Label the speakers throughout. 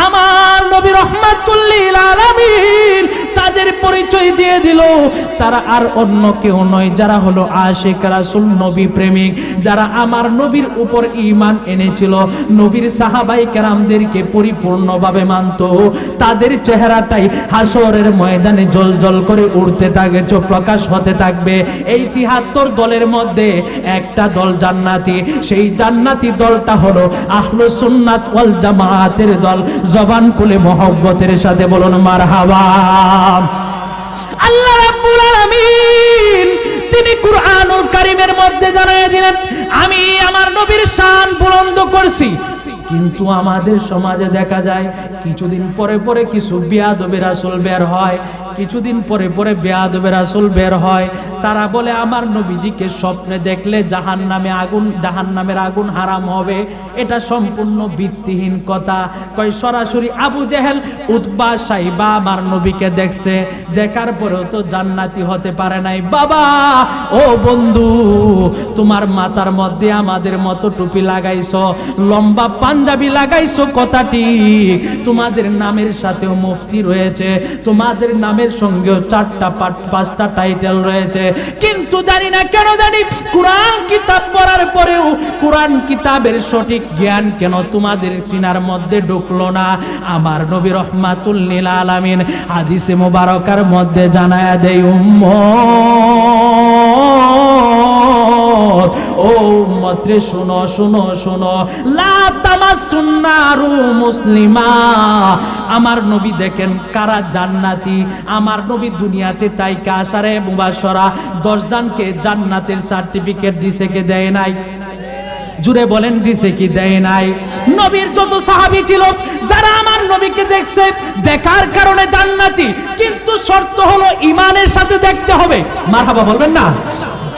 Speaker 1: আমার নবী রাহমাতুল লিল আলামিন তাদের পরিচয় দিয়ে দিল, তারা আর অন্য কেউ নয়, যারা হলো আশিক রাসূল, নবী প্রেমিক, যারা আমার নবীর উপর ঈমান এনেছিল, নবীর সাহাবায়ে কেরামদেরকে পরিপূর্ণভাবে মানত। তাদের চেহারাটাই হাসরের ময়দানে জ্বলজ্বল করে উঠতে থাকবে, প্রকাশ হতে থাকবে। এই ৭৩ দলের মধ্যে একটা দল জান্নাতি, সেই জান্নাতি দলটা হলো আহলুস সুন্নাত ওয়াল জামাআতের দল। জবান খুলে মহব্বতের সাথে বলুন মারহাবা। আল্লাহ রাব্বুল আলামিন তিনি কুরআনুল কারীমের মধ্যে জানিয়ে দিলেন, আমি আমার নবীর শান বুলন্দ করছি। কিন্তু আমাদের সমাজে দেখা যায় কিছুদিন পরে পরে কিছু বেয়াদবে রাসূল বের হয়, কিছুদিন পরে পরে বেয়াদবে রাসূল বের হয়। তারা বলে আমার নবীজিকে স্বপ্নে দেখলে জাহান্নামের আগুন হারাম হবে। এটা সম্পূর্ণ ভিত্তিহীন কথা। কয় সরাসরি আবু জেহেল, উতবা, সাইবা আমার নবীকে দেখছে, দেখার পরেও তো জান্নাতি হতে পারে নাই। বাবা ও বন্ধু, তোমার মাথার মধ্যে আমাদের মতো টুপি লাগাইছো, লম্বা পাঞ্জাবি লাগাইছো, কথা ঠিক, তোমাদের নামের সাথেও মুফতি রয়েছে, তোমাদের নামের সঙ্গেও 4টা 5টা টাইটেল রয়েছে, কিন্তু জানি না কেন জানি কুরআন কিতাব পড়ার পরেও কুরআন কিতাবের সঠিক জ্ঞান কেন তোমাদের সিনার মধ্যে ঢুকলো না। আমার নবী রাহমাতুল লিল আলামিন হাদিসে মুবারকার মধ্যে জানায়া দেয়, উম্মত ও উম্মত রে, শুনো শুনো শুনো, লা তামাসসুন নারু মুসলিমা। আমার নবী দেখেন কারা জান্নাতি। আমার নবী দুনিয়াতে তাই কাশারে মুবাশশারা 10 জনকে জান্নাতের সার্টিফিকেট দিছে, কে দেয় নাই? জুড়ে বলেন দিছে কি দেয় নাই? নবীর যত সাহাবী ছিল যারা আমার নবীকে দেখছে, দেখার কারণে জান্নাতি, কিন্তু শর্ত হলো ঈমানের সাথে দেখতে হবে। মারহাবা বলবেন না?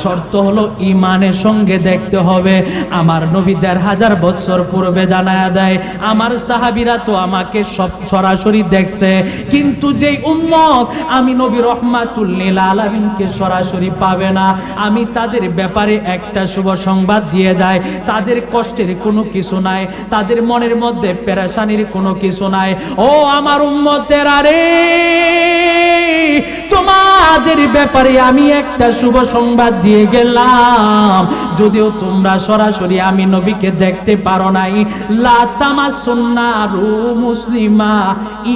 Speaker 1: শর্ত হলো ঈমানের সঙ্গে দেখতে হবে। আমার নবী ১৫০০ বছর পূর্বে জানায়া দেয়, আমার সাহাবীরা তো আমাকে সব সরাসরি দেখছে, কিন্তু যেই উম্মত আমি নবী রাহমাতুল লিল আলামিনকে সরাসরি পাবে না, আমি তাদের ব্যাপারে একটা শুভ সংবাদ দিয়ে যায়, তাদের কষ্টের কোনো কিছু নাই, তাদের মনের মধ্যে পেরেশানির কোনো কিছু নাই। ও আমার উম্মতেরা রে, তোমাদের ব্যাপারে আমি একটা শুভ সংবাদ দিয়ে গেলাম, যদিও তোমরা সরাসরি আমি নবীকে দেখতে পারো নাই। লা তামাসসুন নারু মুসলিমা,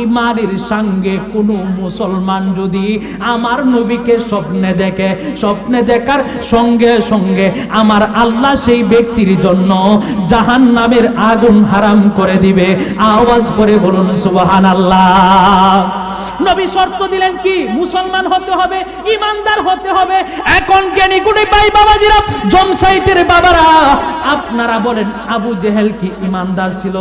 Speaker 1: ঈমানের সঙ্গে কোন মুসলমান যদি আমার নবীকে স্বপ্নে দেখে, স্বপ্নে দেখার সঙ্গে সঙ্গে আমার আল্লাহ সেই ব্যক্তির জন্য জাহান্নামের আগুন হারাম করে দিবে। আওয়াজ করে বলুন সুবহানাল্লাহ। নবী শর্ত দিলেন কি? মুসলমান হতে হবে, ঈমানদার হতে হবে। এখন জ্ঞানী গুণী ভাই বাবাজিরা, জমসাইতের বাবারা, আপনারা বলেন আবু জেহেল কি ঈমানদার ছিল?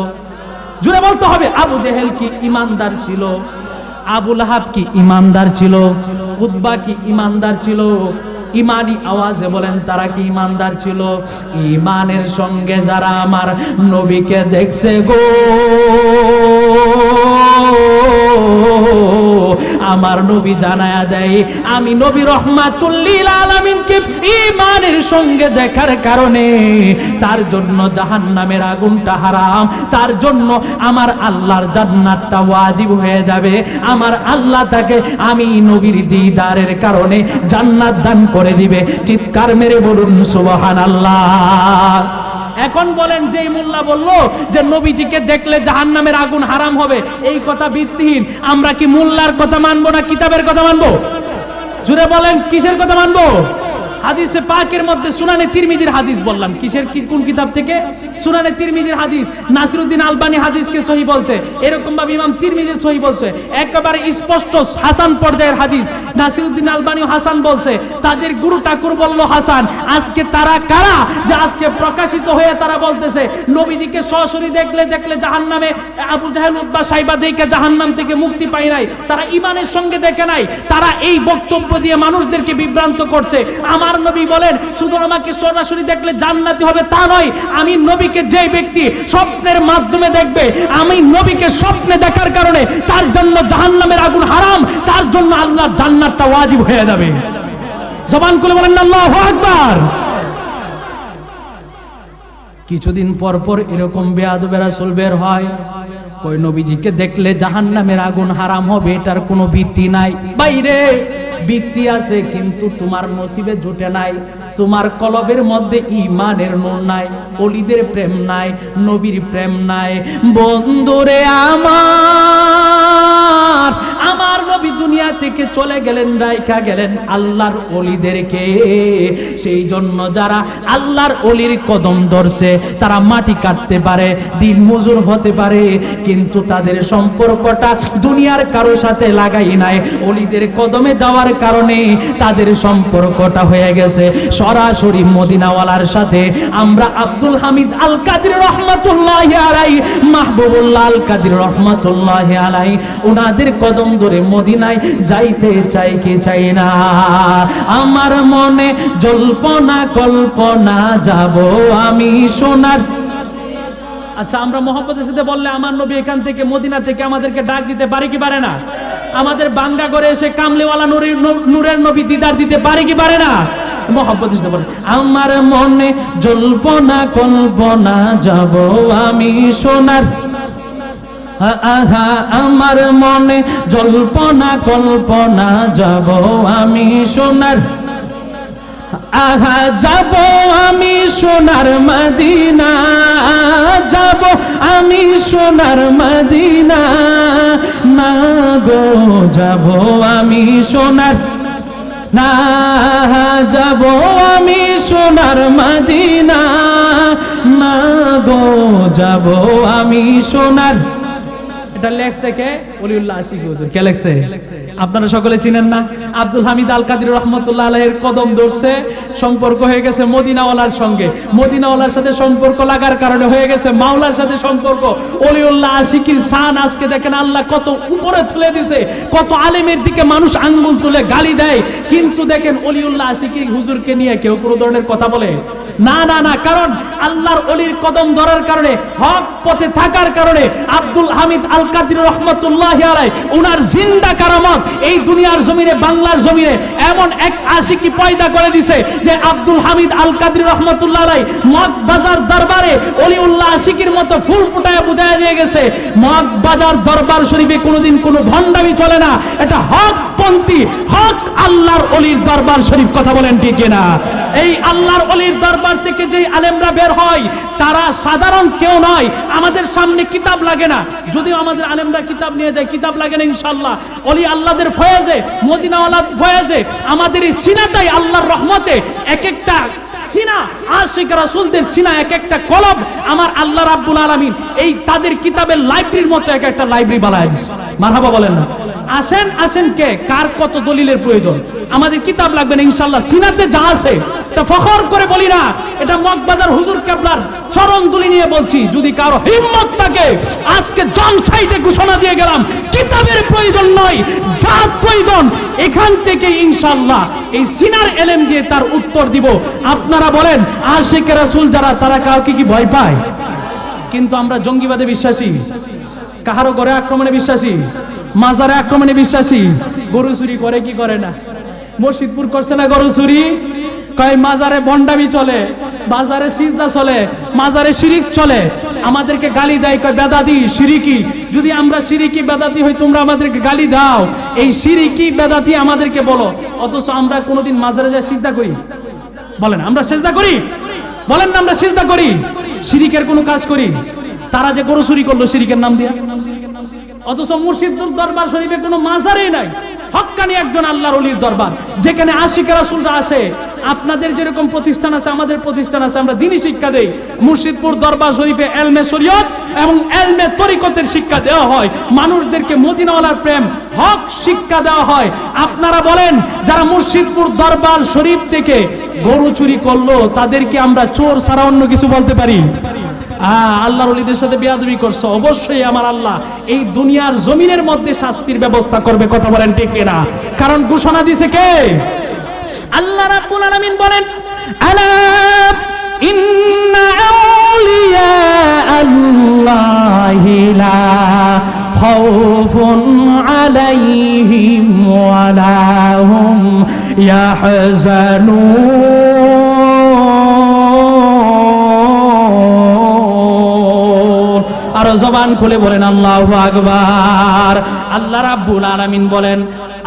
Speaker 1: জুড়ে বলতে হবে, আবু জেহেল কি ঈমানদার ছিল? আবু লাহাব কি ঈমানদার ছিল? উতবা কি ঈমানদার ছিল? ঈমানি আওয়াজে বলেন তারা কি ঈমানদার ছিল? ঈমানের সঙ্গে যারা আমার নবীকে দেখছে গো, আমার নবী জানায়া দেয়, আমি নবী রাহমাতুল লিল আলামিনকে ঈমানের সঙ্গে দেখার কারণে তার জন্য জাহান্নামের আগুনটা হারাম, তার জন্য আমার আল্লাহর জান্নাতটা ওয়াজিব হয়ে যাবে। আমার আল্লাহ তাকে আমি নবীর দিদারের কারণে জান্নাত দান করে দিবে। চিৎকার মেরে বলুন সুবহানাল্লাহ। এখন বলেন, যেই মোল্লা বললো যে নবীজিকে দেখলে জাহান্নামের আগুন হারাম হবে, এই কথা ভিত্তিহীন। আমরা কি মোল্লার কথা মানবো না কিতাবের কথা মানবো? জুড়ে বলেন, কিসের কথা মানবো? হাদিসে পাকের মধ্যে সুনানে তিরমিজির হাদিস বললাম। কিসের কোন কিতাব থেকে? সুনানে তিরমিজির হাদিস। নাসিরউদ্দিন আলবানী হাদিসকে সহিহ বলছে, এরকম ভাবে ইমাম তিরমিজি সহিহ বলছে, একেবারে স্পষ্ট হাসান পর্যায়ের হাদিস। নাসিরউদ্দিন আলবানী হাসান বলছে, তাদের গুরু ঠাকুর বলল হাসান। আজকে তারা কারা যে আজকে প্রকাশিত হয়ে তারা বলতেছে নবীজিকে সরাসরি দেখলে জাহান্নামে, আবু জাহেল, উতবা, সাইবা দেখে জাহান্নাম থেকে মুক্তি পায় নাই, তারা ঈমানের সঙ্গে দেখে নাই। তারা এই বক্তব্য দিয়ে মানুষদেরকে বিভ্রান্ত করছে। আমার নবী বলেন শুধু আমাকে সরাসরি দেখলে জান্নাতি হবে তা নয়, আমি নবীকে যে ব্যক্তি স্বপ্নের মাধ্যমে দেখবে, আমি নবীকে স্বপ্নে দেখার কারণে তার জন্য জাহান্নামের আগুন হারাম, তার জন্য আল্লাহর জান্নাতটা ওয়াজিব হয়ে যাবে। জবান খুলে বলেন আল্লাহু আকবার। কিছুদিন পর পর এরকম বেয়াদব রাসূল বের হয়, কই নবীজিকে দেখলে জাহান্নামের আগুন হারাম হবে, এটার কোনো ভিত্তি নাই। বাইরে ভিত্তি আছে, কিন্তু তোমার নসিবে জুটে নাই, তোমার কলবের মধ্যে ঈমানের নূর নাই, ওলিদের প্রেম নাই, নবীর প্রেম নাই। বন্ধুরে আমার নবী দুনিয়া থেকে চলে গেলেন, রাইখা গেলেন আল্লাহর ওলিদেরকে। সেই জন্য যারা আল্লাহর ওলির কদম ধরছে তারা মাটি কাটতে পারে, দিন মজুর হতে পারে, কিন্তু তাদের সম্পর্কটা দুনিয়ার কারো সাথে লাগাই নাই। ওলিদের কদমে যাওয়ার কারণে তাদের সম্পর্কটা হয়ে গেছে সরাসরি মদিনাওয়ালার সাথে। আমরা আব্দুল হামিদ আল কাদির রহমাতুল্লাহি আলাইহি, মাহবুবুল্লাহ আল কাদির রহমাতুল্লাহি আলাইহি, ওনাদের কদম ধরে মদিনায় যাইতে চাই কি চাই না? আমার মনে জল্পনা কল্পনা যাব আমি সোনার। আচ্ছা, আমরা মোহাম্মদের সাথে বললে আমার নবী এখান থেকে মদিনা থেকে আমাদেরকে ডাক দিতে পারে কি পারে না? আমাদের বাঙ্গা করে এসে কামলিওয়ালা নূরের নবী দিদার দিতে পারে কি পারে না? মোহাম্মদের সাথে বলে আমার মনে জল্পনা কল্পনা যাব আমি সোনার। আমার মনে জল্পনা কল্পনা যাব আমি সোনার। যাব আমি সোনার মদিনা, যাব আমি সোনার মদিনা, না গো যাব আমি সোনার, না যাব আমি সোনার মদিনা, না গো যাব আমি সোনার। এটা লেখছে কে? ওলিউল্লাহ আশিক হুজুর। কে লেখছে? আপনারা সকলে চিনেন না? আব্দুল হামিদ আল কাদির রহমাতুল্লাহ আলাইহির কদম ধরছে, সম্পর্ক হয়ে গেছে মদিনাওয়ালার সঙ্গে। মদিনাওয়ালার সাথে সম্পর্ক লাগার কারণে হয়ে গেছে মাওলার সাথে সম্পর্ক। ওলিউল্লাহ আশিকির শান আজকে দেখেন আল্লাহ কত উপরে তুলে দিছে। কত আলেমের দিকে মানুষ আঙ্গুল তুলে গালি দেয়, কিন্তু দেখেন ওলিউল্লাহ আশিকির হুজুরকে নিয়ে কেউ কোনো ধরনের কথা বলে না, না, না। কারণ আল্লাহর ওলির কদম ধরার কারণে, হক পথে থাকার কারণে আব্দুল হামিদ আল কাদির রহমাতুল্লাহি আলাইহি উনার জিন্দা কারামত এই দুনিয়ার জমিনে, বাংলার জমিনে এমন এক আশিকি পয়দা করে দিছে যে আব্দুল হামিদ আল কাদির রহমাতুল্লাহ আলাইহি মগবাজার দরবারে ওলিউল্লাহ আশিকির মতো ফুল ফুটায় বুঝায় দিয়ে গেছে মগবাজার দরবার শরীফে কোনোদিন কোনো ভণ্ডামি চলে না। এটা হক পন্থী, হক আল্লাহর ওলির দরবার শরীফ। কথা বলেন ঠিক কিনা? এই আল্লাহর ওলির দরবার থেকে যে আলেমরা বের হয় তারা সাধারণ কেউ নয়। আমাদের সামনে কিতাব লাগে না, যদিও আমাদের আলেমরা কিতাব নিয়ে যায়, কিতাব লাগে না ইনশাআল্লাহ। ওলি আল্লাহদের ফয়েজে, মদিনাওয়ালার ফয়েজে আমাদের এই সিনাটাই আল্লাহর রহমতে এক একটা সিনা, আশিক রাসূলদের সিনা এক একটা কলব আমার আল্লাহ রাব্বুল আলামিন এই তাদের কিতাবের লাইব্রেরির মতো এক একটা লাইব্রেরি বানায় দিয়েছে। মারহাবা বলেন না? আসেন আসেন, কে কার কত দলিলের প্রয়োজন? আমাদের কিতাব লাগবে না ইনশাআল্লাহ। সিনাতে যা আছে তা ফখর করে বলি না, এটা মগবাজার হুজুর কেবলার চরণ দুলি নিয়ে বলছি। যদি কারো হিম্মত থাকে আজকে জমসাইটে ঘোষণা দিয়ে গেলাম, কিতাবের প্রয়োজন নয়, জাত প্রয়োজন। এখান থেকে ইনশাআল্লাহ এই সিনার এলেম দিয়ে তার উত্তর দিব। আপনারা বলেন আশিক রাসূল যারা, তারা কাউকে কি ভয় পায়? কিন্তু আমরা জঙ্গিবাদে বিশ্বাসী, কাহারো ঘরে আক্রমণে বিশ্বাসী, মাজারে আক্রমণে বিশ্বাসী। গরু চুরি করে কি করে না? মসজিদপুর করছে না গরু চুরি? কয় মাজারে বন্ডামি চলে, বাজারে সিজদা চলে, মাজারে শিরিক চলে। আমাদেরকে গালি দেয়, কয় বেদাতি শিরিকি। যদি আমরা শিরিকি বেদাতি হই তোমরা আমাদেরকে গালি দাও, এই শিরিকি বেদাতি আমাদেরকে বলো। অথচ আমরা কোনোদিন মাজারে যায় সিজদা করি? বলেন আমরা সিজদা করি? বলেন না আমরা সিজদা করি? শিরিকের কোনো কাজ করি? তারা যে গরু চুরি করলো শিরিকের নাম দিয়ে। অথচ মুর্শিদপুর দরবার শরীফে কোনো মাজারই নাই, হক্কানি একজন আল্লাহর ওলির দরবার, যেখানে আশিক রাসূলরা আসে। আপনাদের যেরকম প্রতিষ্ঠান আছে আমাদের প্রতিষ্ঠান আছে, আমরা দ্বীনি শিক্ষা দেই। মুর্শিদপুর দরবার শরীফে এলমে শরীয়ত এবং এলমে তরিকতের শিক্ষা দেওয়া হয়, মানুষদেরকে মদিনাওয়ালার প্রেম, হক শিক্ষা দেওয়া হয়। আপনারা বলেন যারা মুর্শিদপুর দরবার শরীফ থেকে গরু চুরি করলো তাদেরকে আমরা চোর ছাড়া অন্য কিছু বলতে পারি? আল্লাহর ওলিদের সাথে বেয়াদবি করছো, অবশ্যই আমার আল্লাহ এই দুনিয়ার জমিনের মধ্যে শাস্তির ব্যবস্থা করবে। কথা বলেন ঠিক কিনা? কারণ ঘোষণা দিয়েছে কে? আল্লাহ রাব্বুল আলামিন বলেন আলা ইন্না আউলিয়া আল্লাহি লা খাউফুন আলাইহিম ওয়া লা হুম ইয়াহজানুন। আরো জবান খুলে বলেন আল্লাহু আকবার। আল্লাহ রাব্বুল আলামিন বলেন,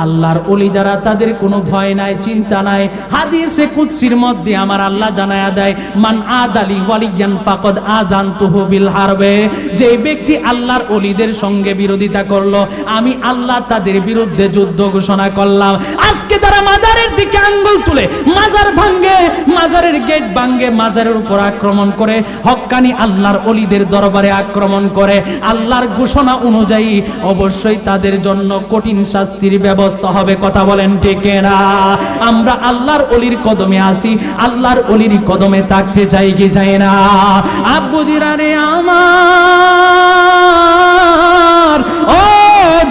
Speaker 1: আল্লাহর ওলি যারা তাদের কোনো ভয় নাই, চিন্তা নাই। হাদিসে কুদসির মধ্যে আমার আল্লাহ জানায়া দেয়, মান আদালি ওয়ালিয়ান ফাকাদ আযানতুহু বিল হারবে। যে ব্যক্তি আল্লাহর ওলিদের সঙ্গে বিরোধিতা করলো, আমি আল্লাহ তাদের বিরুদ্ধে যুদ্ধ ঘোষণা করলাম। আজকে তারা মাজারের দিকে আঙ্গুল তুলে মাজার ভাঙ্গে, মাজারের গেট ভাঙ্গে, মাজারের উপর আক্রমণ করে, হক্কানি আল্লাহর ওলিদের দরবারে আক্রমণ করে, আল্লাহর ঘোষণা অনুযায়ী অবশ্যই তাদের জন্য কঠিন শাস্তির ব্যবস্থা হবে। কথা বলেন ঠিক না? আমরা আল্লাহর ওলির কদমে আসি, আল্লাহর ওলির কদমে থাকতে চাই কি চাই না? আব্বু জিরারে আমার, ও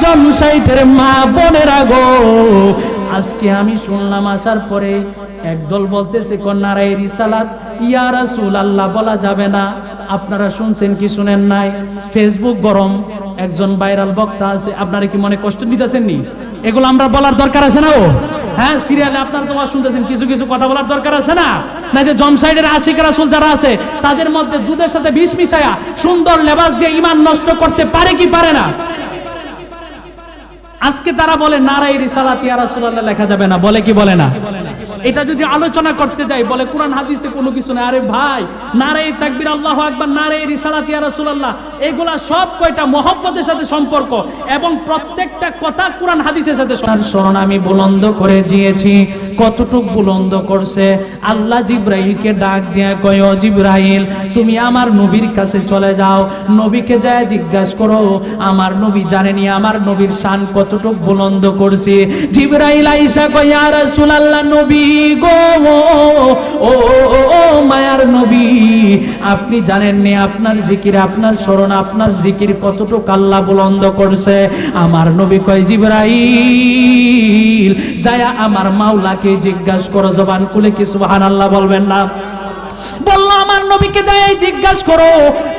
Speaker 1: জমসাইতের মা বোনেরা গো, আজকে আমি শুনলাম আসার পরে একদল বলতেছে কন্যারাই রিসালাত ইয়া রাসূলুল্লাহ বলা যাবে না। আপনারা শুনছেন কি শুনেন নাই? ফেসবুক গরম, একজন ভাইরাল বক্তা আছে, আপনারা কি মনে কষ্ট নিতেছেন নি? এগুলো আমরা বলার দরকার আছে না? ও হ্যাঁ, সিরিয়ালে আপনারা তো শুনতেছেন, কিছু কিছু কথা বলার দরকার আছে না? না যে জমসাইডের আশিক রাসূল যারা আছে তাদের মধ্যে দুধের সাথে বিষ মিশায়া সুন্দর লেবাস দিয়ে ঈমান নষ্ট করতে পারে কি পারে না? আজকে তারা বলে নারায়ে রিসালাত ইয়া রাসূলুল্লাহ লেখা যাবে না, বলে কি বলে না? এটা যদি আলোচনা করতে যাই বলে কোরআন হাদিসে কোনো কিছু না। আরে ভাই, নারায়ে তাকবীর আল্লাহু আকবার, নারায়ে রিসালাত ইয়া রাসূলুল্লাহ, এগুলা সব কয়টা মহব্বতের সাথে সম্পর্ক এবং প্রত্যেকটা কথা কোরআন হাদিসের সাথে। স্মরণ আমি বুলন্দ করে দিয়েছি। কতটুক বুলন্দ করছে? আল্লাহ জিবরাইলকে ডাক দিয়া কয়, ও জিবরাইল, তুমি আমার নবীর কাছে চলে যাও, নবীকে যায় জিজ্ঞাসা করো আমার নবী জানেনি আমার নবীর শান কতটুক বুলন্দ করছে। জিবরাইল আইসা কয়, ইয়া রাসূলুল্লাহ, নবী গো, ও মায়ার নবী, আপনি জানেননি আপনার জিকির, আপনার স্মরণ, আপনার জিকির কতটুক আল্লাহ বুলন্দ করছে। আমার নবী কয়, জিবরাইল যায়া আমার মাওলাকে জিজ্ঞাসা করো। জবান খুলে কি সুবহানাল্লাহ বলবেন না? বললো আমার নবীকে যাই জিজ্ঞাসা করো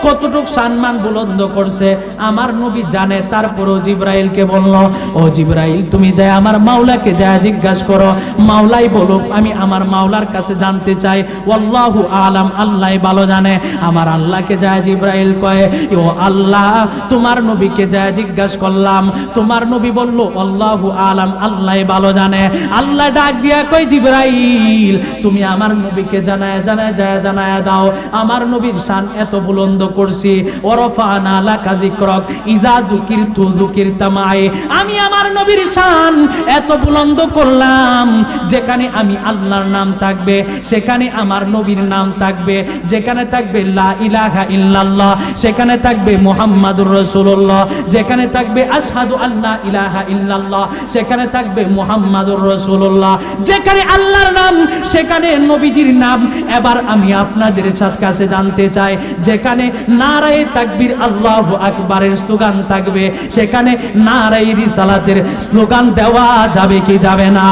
Speaker 1: কতটুক সম্মান বুলন্দ করছে। আমার নবী জানে, তারপরও জিবরাইলকে বলল, ও জিবরাইল, তুমি যাই আমার মাওলাকে যাই জিজ্ঞাসা করো, মাওলাই বলুক, আমি আমার মাওলার কাছে জানতে চাই। আল্লাহু আলাম, আল্লাহ ভালো জানে। আমার আল্লাহকে যাই জিবরাইল কয়, ও আল্লাহ, তোমার নবীকে যাই জিজ্ঞাসা করলাম, তোমার নবী বলল আল্লাহু আলাম, আল্লাহ ভালো জানে। আল্লাহ ডাক দিয়া কয়, জিবরাইল, তুমি আমার নবীকে জানায় জানায় দাও আমার নবীর শান এত বুলন্দ করছি। ওয়ারফানা লাকা যিকরাক ইযা যুকিরতু যুকিরতা মাই, আমি আমার নবীর শান এত বুলন্দ করলাম, যেখানে আমি আল্লাহর নাম থাকবে সেখানে আমার নবীর নাম থাকবে, যেখানে থাকবে লা ইলাহা ইল্লাল্লাহ সেখানে থাকবে মুহাম্মাদুর রাসূলুল্লাহ, যেখানে থাকবে আশহাদু আল্লা ইলাহা ইল্লাল্লাহ সেখানে থাকবে মুহাম্মাদুর রাসূলুল্লাহ, যেখানে আল্লাহর নাম সেখানে নবীজির নাম। এবার আমি আপনাদের কাছে জানতে চাই, যেখানে নারায়ে তাকবীর আল্লাহু আকবারের স্লোগান থাকবে সেখানে নারায়ে রিসালাতের স্লোগান দেওয়া যাবে কি যাবে না?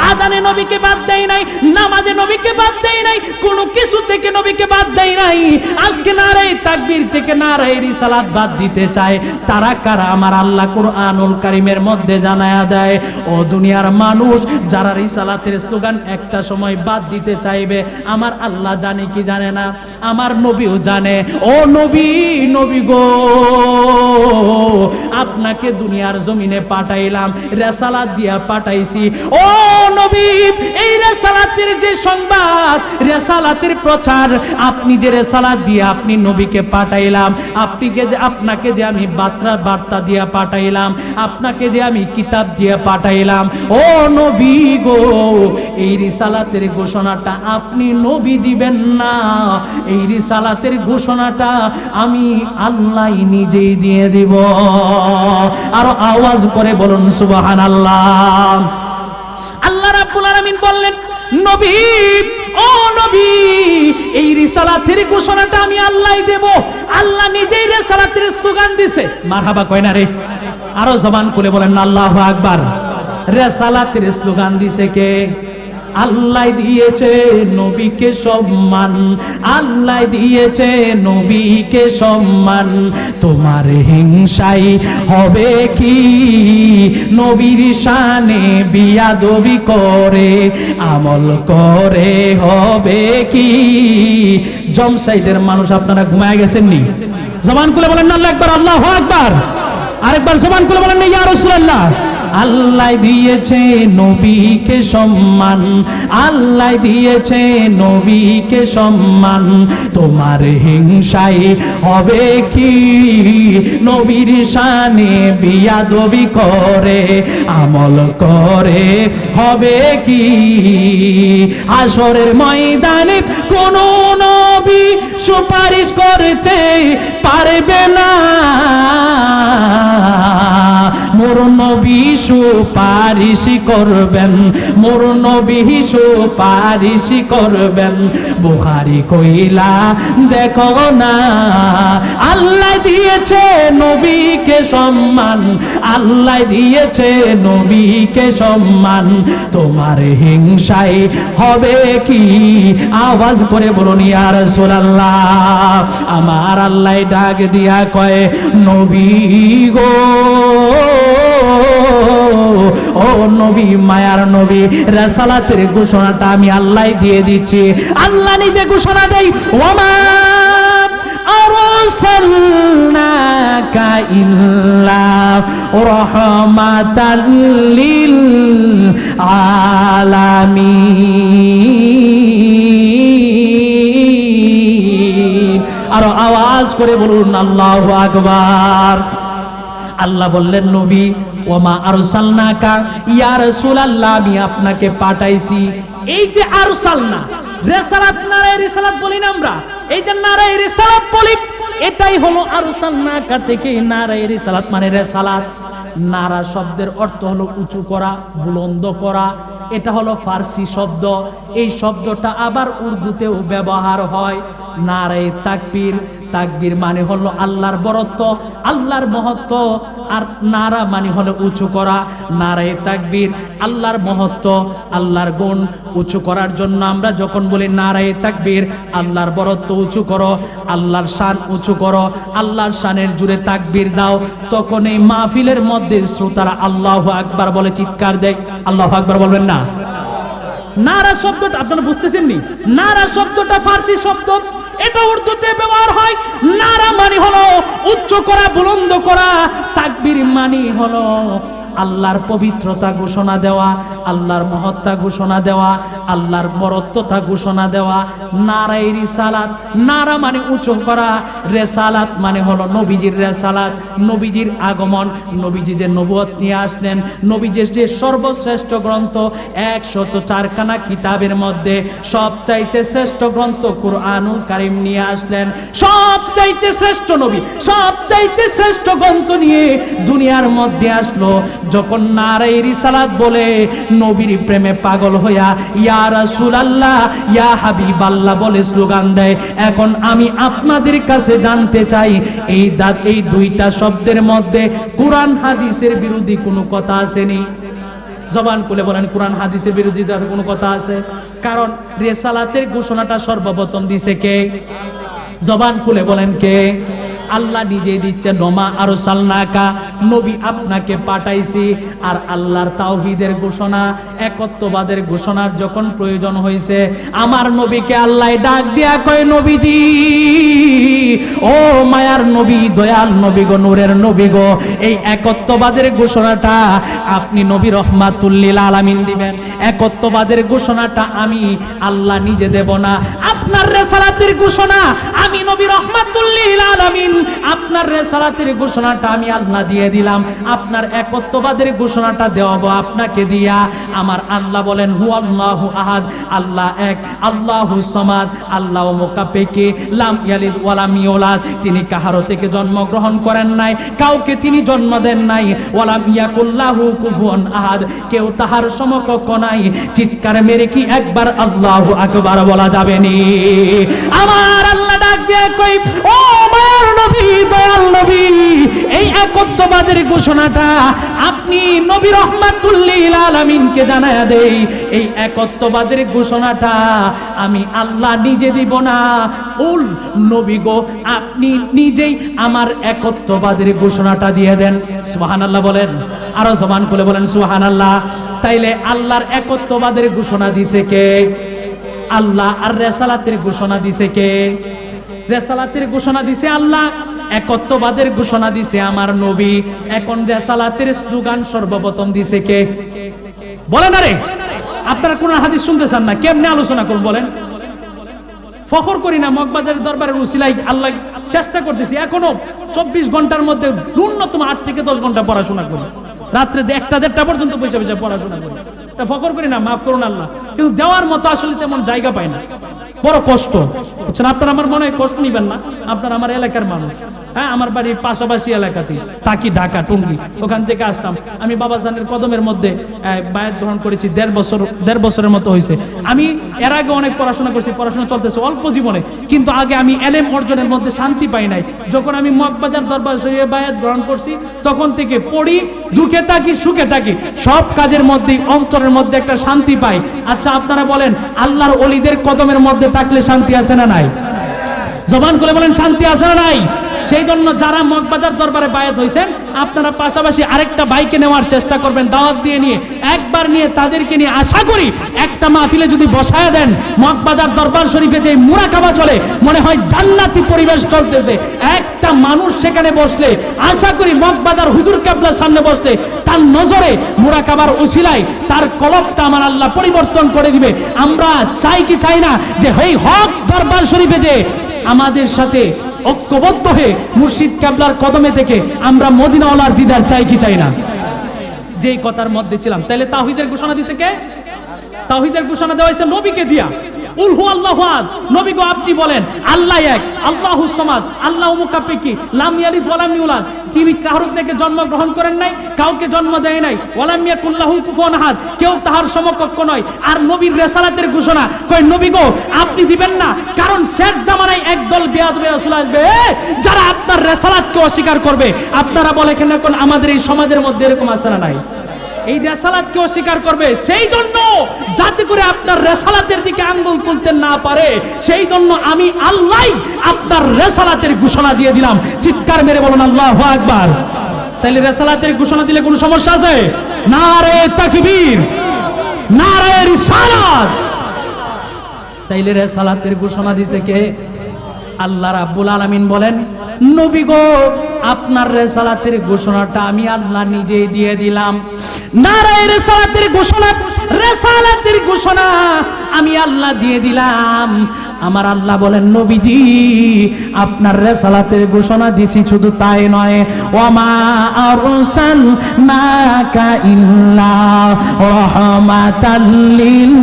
Speaker 1: আযানে নবীকে বাদ দেই নাই, নামাজে নবীকে বাদ দেই নাই, কোনো কিছু থেকে নবীকে বাদ দেই নাই। আজকে নারায়ে তাকবীর থেকে নারায়ে রিসালাত বাদ দিতে চায় তারা কারা? আমার আল্লাহ কুরআনুল কারীমের মধ্যে জানায়া দেয়, ও দুনিয়ার মানুষ, যারা রিসালাতের স্লোগান একটা সময় বাদ দিতে চাইবে আমার আল্লাহ জানে কি জানে না? আমার নবীও জানে। ও নবী, নবী গো, আপনাকে দুনিয়ার জমিনে পাঠাইলাম, রিসালাত দিয়া পাঠাইছি। ও নবী, এই রিসালাতের যে সংবাদ, রিসালাতের প্রচার, আপনি যে রিসালাত দিয়ে আপনি নবীকে পাঠাইলাম, আপনাকে যে আমি বার্তা দিয়া পাঠাইলাম, আপনাকে যে আমি কিতাব দিয়ে পাঠাইলাম, ও নবী গো, এই রিসালাতের ঘোষণাটা আপনি নবী দিবেন না, এই রিসালাতের ঘোষণাটা আমি আল্লাহ নিজেই দিয়ে দিব। আর আওয়াজ করে বলুন সুবহানাল্লাহ। আল্লাহ রাব্বুল আলামিন বললেন, নবী, ও নবী, এই রিসালাতের ঘোষণাটা আমি আল্লাহ দেব। আল্লাহ নিজেই রিসালাতের স্লোগান দিছে। মারহাবা কয় না রে? আরো জবান খুলে বলেন না আল্লাহু আকবার। রিসালাতের স্লোগান দিছে কে? আল্লাহ দিয়েছে নবীকে সম্মান, আল্লাহ দিয়েছে নবীকে সম্মান। তোমার হিংসাই হবে কি নবীর শানে বিয়াদবি করে, আমল করে হবে কি? জমসাইদের মানুষ আপনারা ঘুমায় গেছেন নি? জবান খুলে বলেন না আল্লাহু আকবার, আল্লাহু আকবার। আরেকবার জবান খুলে বলেন না ইয়া রাসূলুল্লাহ। আল্লাহ দিয়েছে নবীকে সম্মান, আল্লাহ দিয়েছে নবীকে সম্মান, তোমার হিংসায় হবে কি? নবীর শানে বিয়াদবি করে আমল করে হবে কি? হাসরের ময়দানে কোন নবী সুপারিশ করতে পারবে না, মোর নবী সুপারিশ করবেন, মোর নবী সুপারিশ করবেন। বুখারী কইলা দেখো না, আল্লাহ দিয়েছে নবীকে সম্মান, আল্লাহ দিয়েছে নবীকে সম্মান, তোমার হিংসায় হবে কি? আওয়াজ করে বলুন ইয়া রাসূলুল্লাহ। আমার আল্লাহ ডাক দিয়া কয় নবী গো, ও নবী, মায়ার নবী, রাসালাতের ঘোষণাটা আমি আল্লাহ দিয়ে দিচ্ছি। আল্লাহ নিজে ঘোষণা দেয়, ওমা আরসালনাকা ইল্লা রাহমাতাল লিল আলামিন। আর আওয়াজ করে বলুন আল্লাহু আকবার। আল্লাহ বললেন নবী, ওমা আরসালনাকা ইয়া রাসূলুল্লাহ, আমি আপনাকে পাঠাইছি। এই যে আরসালনা, রিসালাত, নারায়ে রিসালাত বলি না আমরা, এই যে নারায়ে রিসালাত বলি, এটাই হলো আরসালনাকা থেকে নারায়ে রিসালাত মানে রিসালাত। নারা শব্দের অর্থ হলো উঁচু করা, বুলন্দ করা। এটা হলো ফার্সি শব্দ। এই শব্দটা আবার উর্দুতেও ব্যবহার হয়। নারায়ে তাকবীর, তাকবীর মানে হলো আল্লাহর বরত্ব, আল্লাহর মহত্ব। আর নারা মানে হলো উঁচু করা। নারায়ে তাকবীর আল্লাহর মহত্ব, আল্লাহর গুণ উঁচু করার জন্য আমরা যখন বলি নারায়ে তাকবীর, আল্লাহর বরত্ব উঁচু করো, আল্লাহর শান উঁচু করো, আল্লাহর শানের জুড়ে তাকবীর দাও, তখন এই মাহফিলের মধ্যে শ্রোতারা আল্লাহু আকবার বলে চিৎকার দেয়। আল্লাহু আকবার বলবেন না? নারা শব্দটা আপনারা বুঝতেছেন নি? নারা শব্দটা ফার্সি শব্দ, এটা উর্দুতে ব্যবহার হয়। নারা মানে হলো উচ্চ করা, বুলন্দ করা। তাকবীর মানে হলো আল্লাহর পবিত্রতা ঘোষণা দেওয়া, আল্লাহর মহত্তা ঘোষণা দেওয়া, আল্লাহর বরত্বতা ঘোষণা দেওয়া। নারায়ে রিসালাত, নারা মানে উঁচু করা, রিসালাত মানে হলো নবীজির রিসালাত, নবীজির আগমন, নবীজি যে নবুয়ত নিয়ে আসলেন, নবীজির যে সর্বশ্রেষ্ঠ গ্রন্থ 104 খানা কিতাবের মধ্যে সবচাইতে শ্রেষ্ঠ গ্রন্থ কুরআনুল কারীম নিয়ে আসলেন। সবচাইতে শ্রেষ্ঠ নবী, সবচাইতে শ্রেষ্ঠ গ্রন্থ নিয়ে দুনিয়ার মধ্যে আসলো। যখন নারায়ে রিসালাত বলে নবীর প্রেমে পাগল হইয়া ইয়া রাসূলুল্লাহ, ইয়া হাবিবাল্লাহ বলে স্লোগান দেয়। এখন আমি আপনাদের কাছে জানতে চাই, এই দুইটা শব্দের মধ্যে কুরআন হাদিসের বিরোধী কোনো কথা আসেনি? জবান খুলে বলেন, কোরআন হাদিসের বিরোধী কোনো কথা আছে? কারণ রিসালাতের ঘোষণাটা সর্বপ্রথম দিছে কে? জবান খুলে বলেন কে? আল্লাহ নিজেই দিচ্ছেন, ওমা আরসালনাকা, নবী আপনাকে পাঠাইছি। আর আল্লাহর তাওহীদের ঘোষণা, একত্ববাদের ঘোষণার যখন প্রয়োজন হয়েছে, আমার নবীকে আল্লাহ ডাক দিয়া কয়, নবীজি, ও মায়ার নবী, দয়াল নবী গো, নূরের নবী গো, এই একত্ববাদের ঘোষণাটা আপনি নবী রহমাতুল লিল আলামিন দিবেন। একত্ববাদের ঘোষণাটা আমি আল্লাহ নিজে দেব না। আপনার রিসালাতের ঘোষণা আমি নবী রহমাতুল লিল আলামিন, আপনার রিসালাতের ঘোষণাটা আমি আল্লাহ দিয়ে দিলাম। আপনার একত্ববাদের ঘোষণাটা দেওয়াবো আপনাকে দিয়া। আমার আল্লাহ বলেন, হুয়াল্লাহু আহাদ, আল্লাহ এক, আল্লাহু সামাদ, আল্লাহ মুকাফেকে, লাম ইয়ালিদ ওয়া লাম ইউলাদ, তিনি কাহারো থেকে জন্মগ্রহণ করেন নাই, কাউকে তিনি জন্ম দেন নাই। ওয়া লাম ইয়াকুল্লাহু কুফুয়ান আহাদ, কেউ তাহার সমকক্ষ নাই। চিৎকার মেরে কি একবার আল্লাহু আকবার বলা যাবে নি? আমার আল্লাহ ডাক দিয়ে কই, ও মায়ার নবী, দয়াল নবী, এই একত্ববাদের ঘোষণাটা আপনি নবী রহমাতুল লিল আলামিনকে জানায়া দেই। এই একত্ববাদের ঘোষণাটা আমি আল্লাহ নিজে দিব না। উল নবী গো, আপনি নিজেই আমার একত্ববাদের ঘোষণাটা দিয়ে দেন। সুবহানাল্লাহ বলেন, আরো জবান খুলে বলেন সুবহানাল্লাহ। তাইলে আল্লাহর একত্ববাদের ঘোষণা দিছে কে? আল্লাহ। আর রিসালাতের ঘোষণা দিছে কে? রিসালাতের ঘোষণা দিছে আল্লাহ। একত্ববাদের ঘোষণা দিছে আমার নবী। এখন রিসালাতের স্লোগান সর্বপ্রথম দিছে কে? বলেন আরে আপনারা কোন হাদিস শুনতে চান না, কেমনে আলোচনা করুন বলেন? ফখর করি না মগবাজারের দরবারের উসিলায় আল্লাহ চেষ্টা করতেছি, এখনো 24 ঘন্টার মধ্যে ন্যূনতম 8 থেকে 10 ঘন্টা পড়াশোনা করি, রাত্রে 1টা-1.5টা পর্যন্ত বসে বসে পড়াশোনা করি। এটা ফখর করি না, মাফ করুন আল্লাহ, কিন্তু দেওয়ার মতো আসলে তেমন জায়গা পাই না, বড় কষ্ট বুঝছেন। আপনারা আমার মনে হয় কষ্ট নিবেন না, আপনারা আমার এলাকার মানুষ। হ্যাঁ, আমার বাড়ির পাশাপাশি এলাকাতে থাকি, ঢাকা টঙ্গী, ওখান থেকে আসতাম। আমি বাবাজানের কদমের মধ্যে বায়াত গ্রহণ করেছি 1.5 বছরের মতো হয়েছে। আমি এর আগে অনেক পড়াশোনা করছি, পড়াশোনা চলতেছে অল্প জীবনে, কিন্তু আগে আমি এলেম অর্জনের মধ্যে শান্তি পাই নাই। যখন আমি মগবাজার দরবার শরীফে বায়াত গ্রহণ করছি তখন থেকে পড়ি, দুঃখে থাকি সুখে থাকি, সব কাজের মধ্যেই অন্তরের মধ্যে একটা শান্তি পাই। আচ্ছা আপনারা বলেন, আল্লাহর ওলিদের কদমের মধ্যে থাকলে শান্তি আছে না নাই? জবান খুলে বলেন, শান্তি আছে না নাই? সেই জন্য যারা মগবাজার দরবারে বায়াত হয়েছেন, আপনারা পাশাপাশি আরেকটা বাইকে নেওয়ার চেষ্টা করবেন, দাওয়াত দিয়ে নিয়ে একবার নিয়ে তাদেরকে নিয়ে আশা করি একটা মাহফিলে যদি বসায় দেন, মগবাজার দরবার শরীফে যে মুরাকাবা চলে মনে হয় জান্নাতি পরিবেশ চলতেছে, একটা মানুষ সেখানে বসলে আশা করি মগবাজার হুজুর কেবলার সামনে বসলে তার নজরে মুরাকাবার উসিলায় তার কলবটা আমার আল্লাহ পরিবর্তন করে দিবে। আমরা চাই কি চাই না যে এই হক দরবার শরীফে যে আমাদের সাথে ঐক্যবদ্ধ হয়ে মুর্শিদ কেবলার কদমে থেকে আমরা মদিনাওয়ালার দিদার চাই কি চাই না? যেই কথার মধ্যে ছিলাম, তাহলে তাওহীদের ঘোষণা দিছে কে? তাওহীদের ঘোষণা দেওয়া হয়েছে নবীকে দিয়া। উল হু আল্লাহু আহাদ, নবী গো আপনি বলেন আল্লাহ এক, আল্লাহুস সামাদ, আল্লাহু মুকাফফিকি, লাম ইয়ালিদ ওয়া লাম ইউলাদ, তিনি কারোর থেকে জন্ম গ্রহণ করেন নাই, কাউকে জন্ম দেয় নাই, ওয়া লাম ইয়াকুল লাহু কুফুয়ান আহাদ, কেউ তাহার সমকক্ষ নয়। আর নবীর রিসালাতের ঘোষণা কই নবী গো আপনি দিবেন না, কারণ শেষ জামানায় একদল বেয়াদব রাসূল আসবে যারা আপনার রিসালাতকে অস্বীকার করবে। আপনারা বলে কেন এখন আমাদের এই সমাজের মধ্যে এরকম আছে না নাই? এই রিসালাতকে অস্বীকার করবে, সেই জন্য যাতে করে আপনার রিসালাতের দিকে আঙ্গুল তুলতে না পারে, সেই জন্য আমি আল্লাহ আপনার রিসালাতের ঘোষণা দিয়ে দিলাম। চিৎকার মেরে বলুন আল্লাহু আকবার। তাহলে রিসালাতের ঘোষণা দিলে কোনো সমস্যা আছে? নারে তাকবীর, নারে রিসালাত। তাইলে রিসালাতের ঘোষণা দিছে কে? আল্লাহ রাব্বুল আলামিন বলেন নবী গো আপনার রিসালাতের ঘোষণাটা আমি আল্লাহ নিজেই দিয়ে দিলাম। নারে রিসালাতের ঘোষণা, রিসালাতের ঘোষণা আমি আল্লাহ দিয়ে দিলাম। আমার আল্লাহ বলেন নবীজি আপনার রিসালাতের ঘোষণা দিছি, শুধু তাই নয়, ওয়ামা আরসালনাকা ইল্লা রাহমাতাল লিল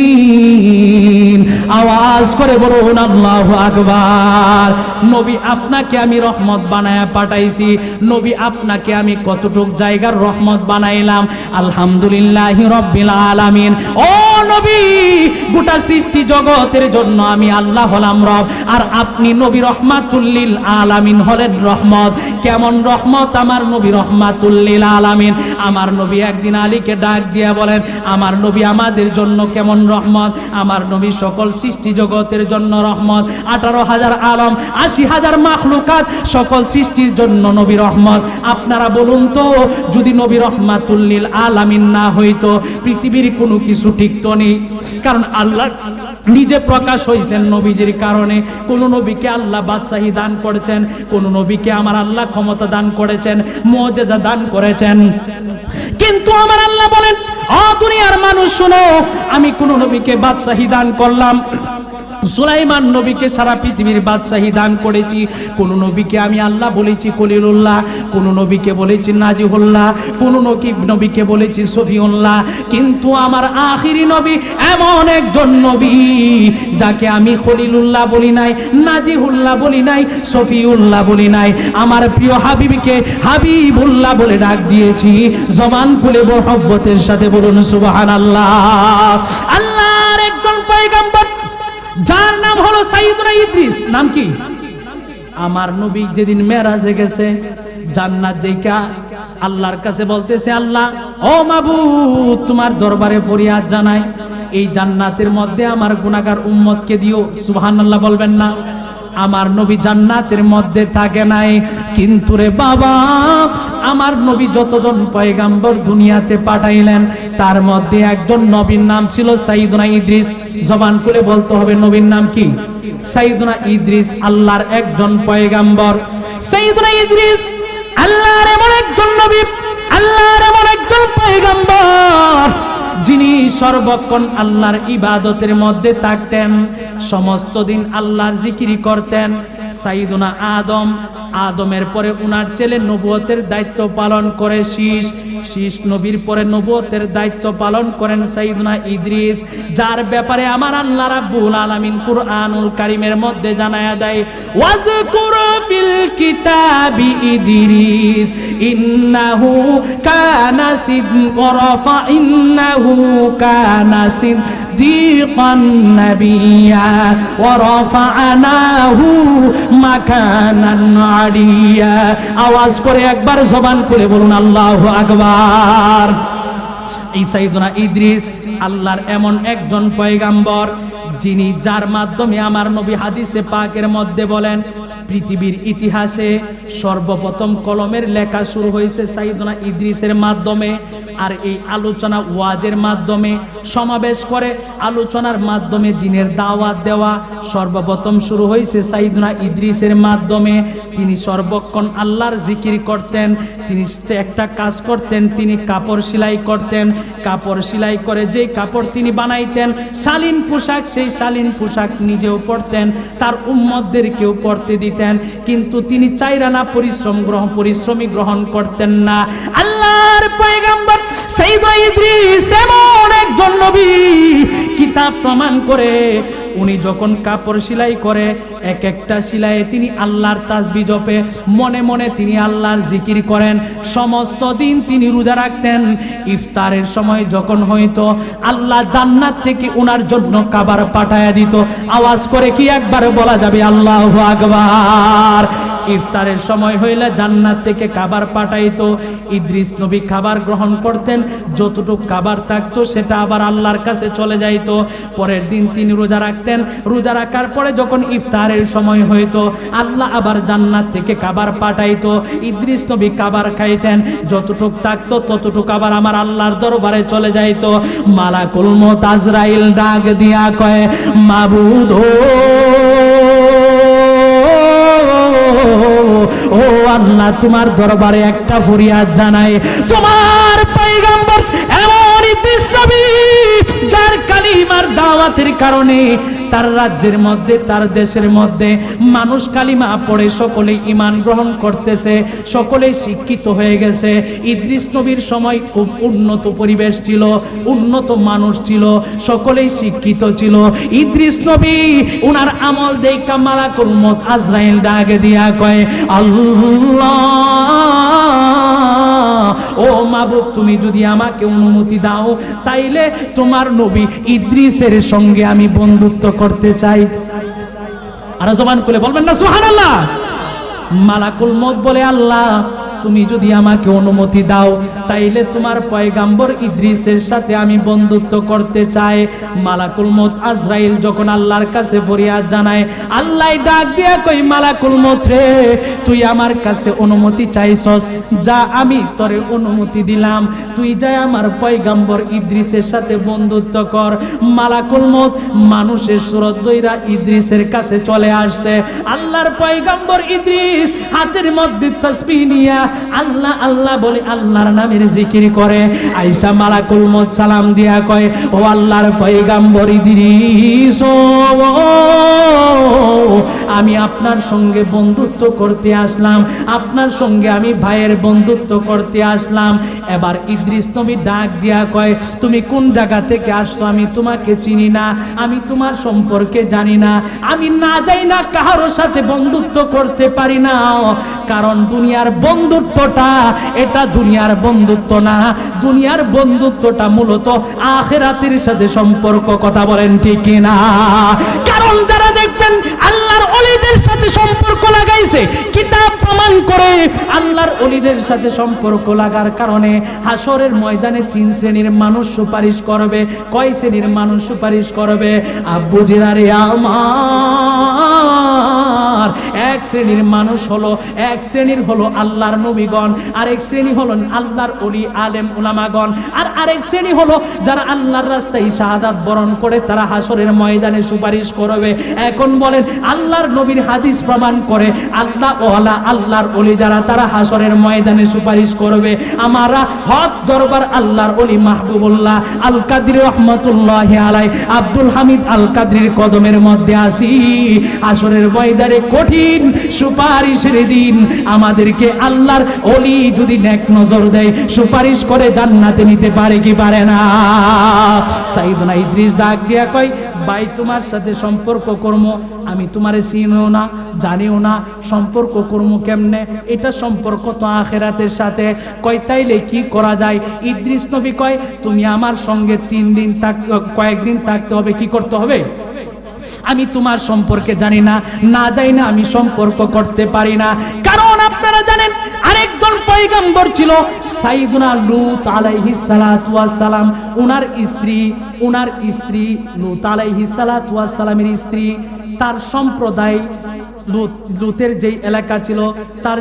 Speaker 1: আলামিন। আওয়াজ করে বলুন আল্লাহু আকবার। নবী আপনাকে আমি রহমত বানায়া পাঠাইছি। নবী আপনাকে আমি কতটুক জায়গার রহমত বানাইলাম? আলহামদুলিল্লাহি রাব্বিল আলামিন। ও নবী গোটা সৃষ্টি জগতের জন্য আমি আল্লাহ হলাম রব, আর আপনি নবী রহমাতুল লিল আলামিন হলেন রহমত। কেমন রহমত আমার নবী রহমাতুল লিল আলামিন? আমার নবী একদিন আলীকে ডাক দিয়া বলেন আমার নবী আমাদের জন্য কেমন রহমত? আমার নবী সকল সৃষ্টি জগতের জন্য রহমত। 18,000 আলম, 80,000 মাখলুকাত, সকল সৃষ্টির জন্য নবী রহমত। আপনারা বলুন তো যদি নবী রহমাতুল লিল আলামিন না হইতো পৃথিবীর কোনো কিছু টিকতো নেই। কারণ আল্লাহ নিজে প্রকাশ হয়েছেন নবীজির কারণে। কোন নবীকে আল্লাহ বাদশাহী দান করেছেন, কোন নবীকে আমার আল্লাহ ক্ষমতা দান করেছেন, মুআজিজা দান করেছেন। কিন্তু আমার আল্লাহ বলেন ও দুনিয়ার মানুষ শোনো, আমি কোন নবীকে বাদশাহী দান করলাম? সুলাইমান নবীকে সারা পৃথিবীর বাদশাহী দান করেছি। কোন নবীকে আমি আল্লাহ বলেছি খলিলুল্লাহ, কোন নবীকে বলেছি নাজিহুল্লাহ, কোন নবীকে বলেছি সফিউল্লাহ। কিন্তু আমার আখিরি নবী এমন একজন নবী যাকে আমি খলিলুল্লাহ বলি নাই, নাজিহুল্লাহ বলি নাই, সফিউল্লাহ বলি নাই। আমার প্রিয় হাবিবকে হাবিবুল্লাহ বলে ডাক দিয়েছি। জবান খুলে মহব্বতের সাথে বলুন সুবহানাল্লাহ। আল্লাহর একজন পয়গম্বর যার নাম হলো সাইয়্যিদুনা ইদ্রিস। নাম কি? আমার নবী যেদিন মেরাজে গেছে জান্নাত দেখা আল্লাহর কাছে বলতেছে আল্লাহ ও মাবুদ তোমার দরবারে ফরিয়াদ জানাই, এই জান্নাতের মধ্যে আমার গুনাহগার উম্মতকে দিও। সুবহানাল্লাহ বলবেন না? আমার নবী জান্নাতের মধ্যে থাকে নাই। কিন্তু রে বাবা, আমার নবী যতজন পয়গাম্বর দুনিয়াতে পাঠাইলেন তার মধ্যে একজন নবীর নাম ছিল সাইয়্যিদুনা ইদ্রিস। জবান খুলে বলতে হবে নবীর নাম কি? সাইয়্যিদুনা ইদ্রিস আল্লাহর একজন পয়গাম্বর। সাইয়্যিদুনা ইদ্রিস আল্লাহর এমন একজন নবী, আল্লাহর এমন একজন পয়গাম্বর যিনি সর্বক্ষণ আল্লাহর ইবাদতের মধ্যে থাকতেন, সমস্ত দিন আল্লাহর জিকির করতেন। সাইয়্যিদুনা আদমের পরে উনার ছেলে নবুয়তের দায়িত্ব পালন করে শীষ নবীর পরে নবুয়তের দায়িত্ব পালন করেন সাইয়্যিদুনা ইদ্রিস, যার ব্যাপারে আমার আল্লাহ রাব্বুল আলামিন কুরআনুল কারীমের মধ্যে জানায়া দেয়, ওয়াজকুর ফিল কিতাবি ইদ্রিস ইন্নাহু কানা সিদরা ইন্নাহু কানা সিদ্দীকান নাবিয়্যা ওয়া রাফা'নাহু মাকানান আলিয়া। আওয়াজ করে একবার জবান খুলে বলুন আল্লাহু আকবার। এই সাইয়্যিদুনা ইদ্রিস আল্লাহর এমন একজন পয়গাম্বর যিনি, যার মাধ্যমে আমার নবী হাদিসে পাকের মধ্যে বলেন পৃথিবীর ইতিহাসে সর্বপ্রথম কলমের লেখা শুরু হয়েছে সাইয়্যিদুনা ইদ্রিসের মাধ্যমে। আর এই আলোচনা ওয়াজের মাধ্যমে সমাবেশ করে আলোচনার মাধ্যমে দিনের দাওয়াত দেওয়া সর্বপ্রথম শুরু হয়েছে সাইয়্যিদুনা ইদ্রিসের মাধ্যমে। তিনি সর্বক্ষণ আল্লাহর জিকির করতেন। তিনি একটা কাজ করতেন, তিনি কাপড় সেলাই করতেন। কাপড় সেলাই করে যেই কাপড় তিনি বানাইতেন শালীন পোশাক, সেই শালীন পোশাক নিজেও পরতেন, তার উম্মতদেরকেও পরতে দিতেন। কিন্তু তিনি চাইরানা পরিশ্রমী গ্রহণ করতেন না। আল্লাহর পয়গাম্বর সাইয়্যিদুনা ইদ্রিস এমন একজন নবী, কিতাব প্রমাণ করে উনি যখন কাপড় সেলাই করে এক একটা সেলাইয়ে তিনি আল্লাহর তাসবিহ জপে, মনে মনে তিনি আল্লাহর জিকির করেন। সমস্ত দিন তিনি রোজা রাখতেন। ইফতারের সময় যখন হইতো আল্লাহ জান্নাত থেকে উনার জন্য খাবার পাঠায়া দিত। আওয়াজ করে কি একবার বলা যাবে আল্লাহু আকবার? ইফতারের সময় হইলে জান্নাত থেকে খাবার পাঠাইতো। ইদ্রিস নবী খাবার গ্রহণ করতেন, যতটুকু খাবার থাকতো সেটা আবার আল্লাহর কাছে চলে যাইতো। পরের দিন তিনি রোজা রাখতেন। রোজা রাখার পরে যখন ইফতারের সময় হইতো আল্লাহ আবার জান্নাত থেকে খাবার পাঠাইতো। ইদ্রিস নবী খাবার খাইতেন, যতটুকু থাকতো ততটুকু আবার আমার আল্লাহর দরবারে চলে যাইতো। মালাকুল মউত আজরাইল ডাক দিয়া কয়, মাবুদ ও আল্লাহ, তোমার দরবারে একটা ফরিয়াদ জানাই। তোমার পয়গাম্বর এমন ইদ্রিস নবী যার কালিমার দাওয়াতের কারণে তার রাজ্যের মধ্যে, তার দেশের মধ্যে মানুষ কালিমা পড়ে সকলেই ঈমান গ্রহণ করতেছে, সকলেই শিক্ষিত হয়ে গেছে। ইদ্রিস নবীর সময় খুব উন্নত পরিবেশ ছিল, উন্নত মানুষ ছিল, সকলেই শিক্ষিত ছিল। ইদ্রিস নবী উনার আমল দেখা মালাকুল মউত আজরাইল ডাকে দিয়া কয়, আল্লাহ ও মাবুদ, তুমি যদি আমাকে অনুমতি দাও তাইলে তোমার নবী ইদ্রিসের সঙ্গে আমি বন্ধুত্ব করতে চাই। আর জবান খুলে বলবেন না সুবহানাল্লাহ? মালাকুল মউত বলে, আল্লাহ তুমি যদি আমাকে অনুমতি দাও তাইলে তোমার পয়গাম্বর ইদ্রিসের সাথে আমি বন্ধুত্ব করতে চাই। মালাকুল মউত আজরাইল যখন আল্লাহর কাছে ফরিয়াদ জানায়, আল্লাহ ডাক দিয়া কই, মালাকুল মউত রে, তুই আমার কাছে অনুমতি চাইছস, যা আমি তোরে অনুমতি দিলাম, তুই যাই আমার পয়গাম্বর ইদ্রিসের সাথে বন্ধুত্ব কর। মালাকুল মউত মানুষের সুরত দইরা ইদ্রিসের কাছে চলে আসছে। আল্লাহর পয়গাম্বর ইদ্রিস হাতের মধ্যে তাসবিহ নিয়া আল্লাহ আল্লাহ বলে আল্লাহর নামের জিকির করে। আয়েশা মালাকুল মউত সালাম দিয়া কয়, ও আল্লাহর পয়গাম্বর ইদ্রিস, আমি আপনার সঙ্গে বন্ধুত্ব করতে আসলাম, আপনার সঙ্গে আমি ভাইয়ের বন্ধুত্ব করতে আসলাম। এবার ইদ্রিস নবী ডাক দিয়া কয়, তুমি কোন জায়গা থেকে আসছো? আমি তোমাকে চিনি না, আমি তোমার সম্পর্কে জানি না, আমি না যাই না কারোর সাথে বন্ধুত্ব করতে পারি না, কারণ দুনিয়ার বন্ধুত্বটা এটা দুনিয়ার বন্ধুত্ব না, দুনিয়ার বন্ধুত্বটা মূলত আখিরাতের সাথে সম্পর্ক। কথা বলেন ঠিক কিনা? কারণ যারা দেখবেন আল্লাহর ওলিদের সাথে সম্পর্ক লাগাইছে, কিতাব প্রমাণ করে আল্লাহর ওলিদের সাথে সম্পর্ক লাগার কারণে হাসরের ময়দানে 3 শ্রেণীর মানুষ সুপারিশ করবে। কয় শ্রেণীর মানুষ সুপারিশ করবে? আব্বু জিরারে আমার আমার, এক শ্রেণীর মানুষ হলো, এক শ্রেণীর হলো আল্লাহর নবীগণ, আরেক শ্রেণী হলো আল্লাহর ওলি আলেম উলামাগণ, আর আরেক শ্রেণী হলো যারা আল্লাহর রাস্তায় শাহাদাত বরণ করে তারা হাসরের ময়দানে সুপারিশ করবে। এখন বলেন আল্লাহর নবীর হাদিস প্রমাণ করে আল্লাহ ওয়ালা আল্লাহর ওলি যারা তারা হাসরের ময়দানে সুপারিশ করবে। আমরা হক দরবার আল্লাহর ওলি মাহবুবুল্লাহ আল কাদরি রহমাতুল্লাহি আলাইহি আব্দুল হামিদ আল কাদরির কদমের মধ্যে আসি। হাসরের ময়দানে কঠিন সুপারিশের দিন আমাদেরকে আল্লাহর ওলি যদি নেক নজর দেয় সুপারিশ করে জান্নাতে নিতে পারে কি পারে না? সাইয়েদনা ইদ্রিস ডাক দিয়া কয়, ভাই তোমার সাথে সম্পর্ক কর্ম, আমি তোমারে চিনিও না জানিও না, সম্পর্ক কর্ম কেমনে? এটা সম্পর্ক তো আখিরাতের সাথে। কয় তাইলে কি করা যায়? ইদ্রিস নবী কয় তুমি আমার সঙ্গে 3 দিন কয়েকদিন থাকতে হবে। কি করতে হবে? আমি তোমার সম্পর্কে জানি না, না জানি না আমি সম্পর্ক করতে পারি না। কারণ আপনারা জানেন আরেকজন পয়গম্বর ছিল সাইয়েদুনা লূত আলাইহিস সালাতু ওয়াস সালাম। ওনার স্ত্রী লূত আলাইহিস সালাতু ওয়াস সালামের স্ত্রী, তার সম্প্রদায় লূতের যেই এলাকা ছিল, তার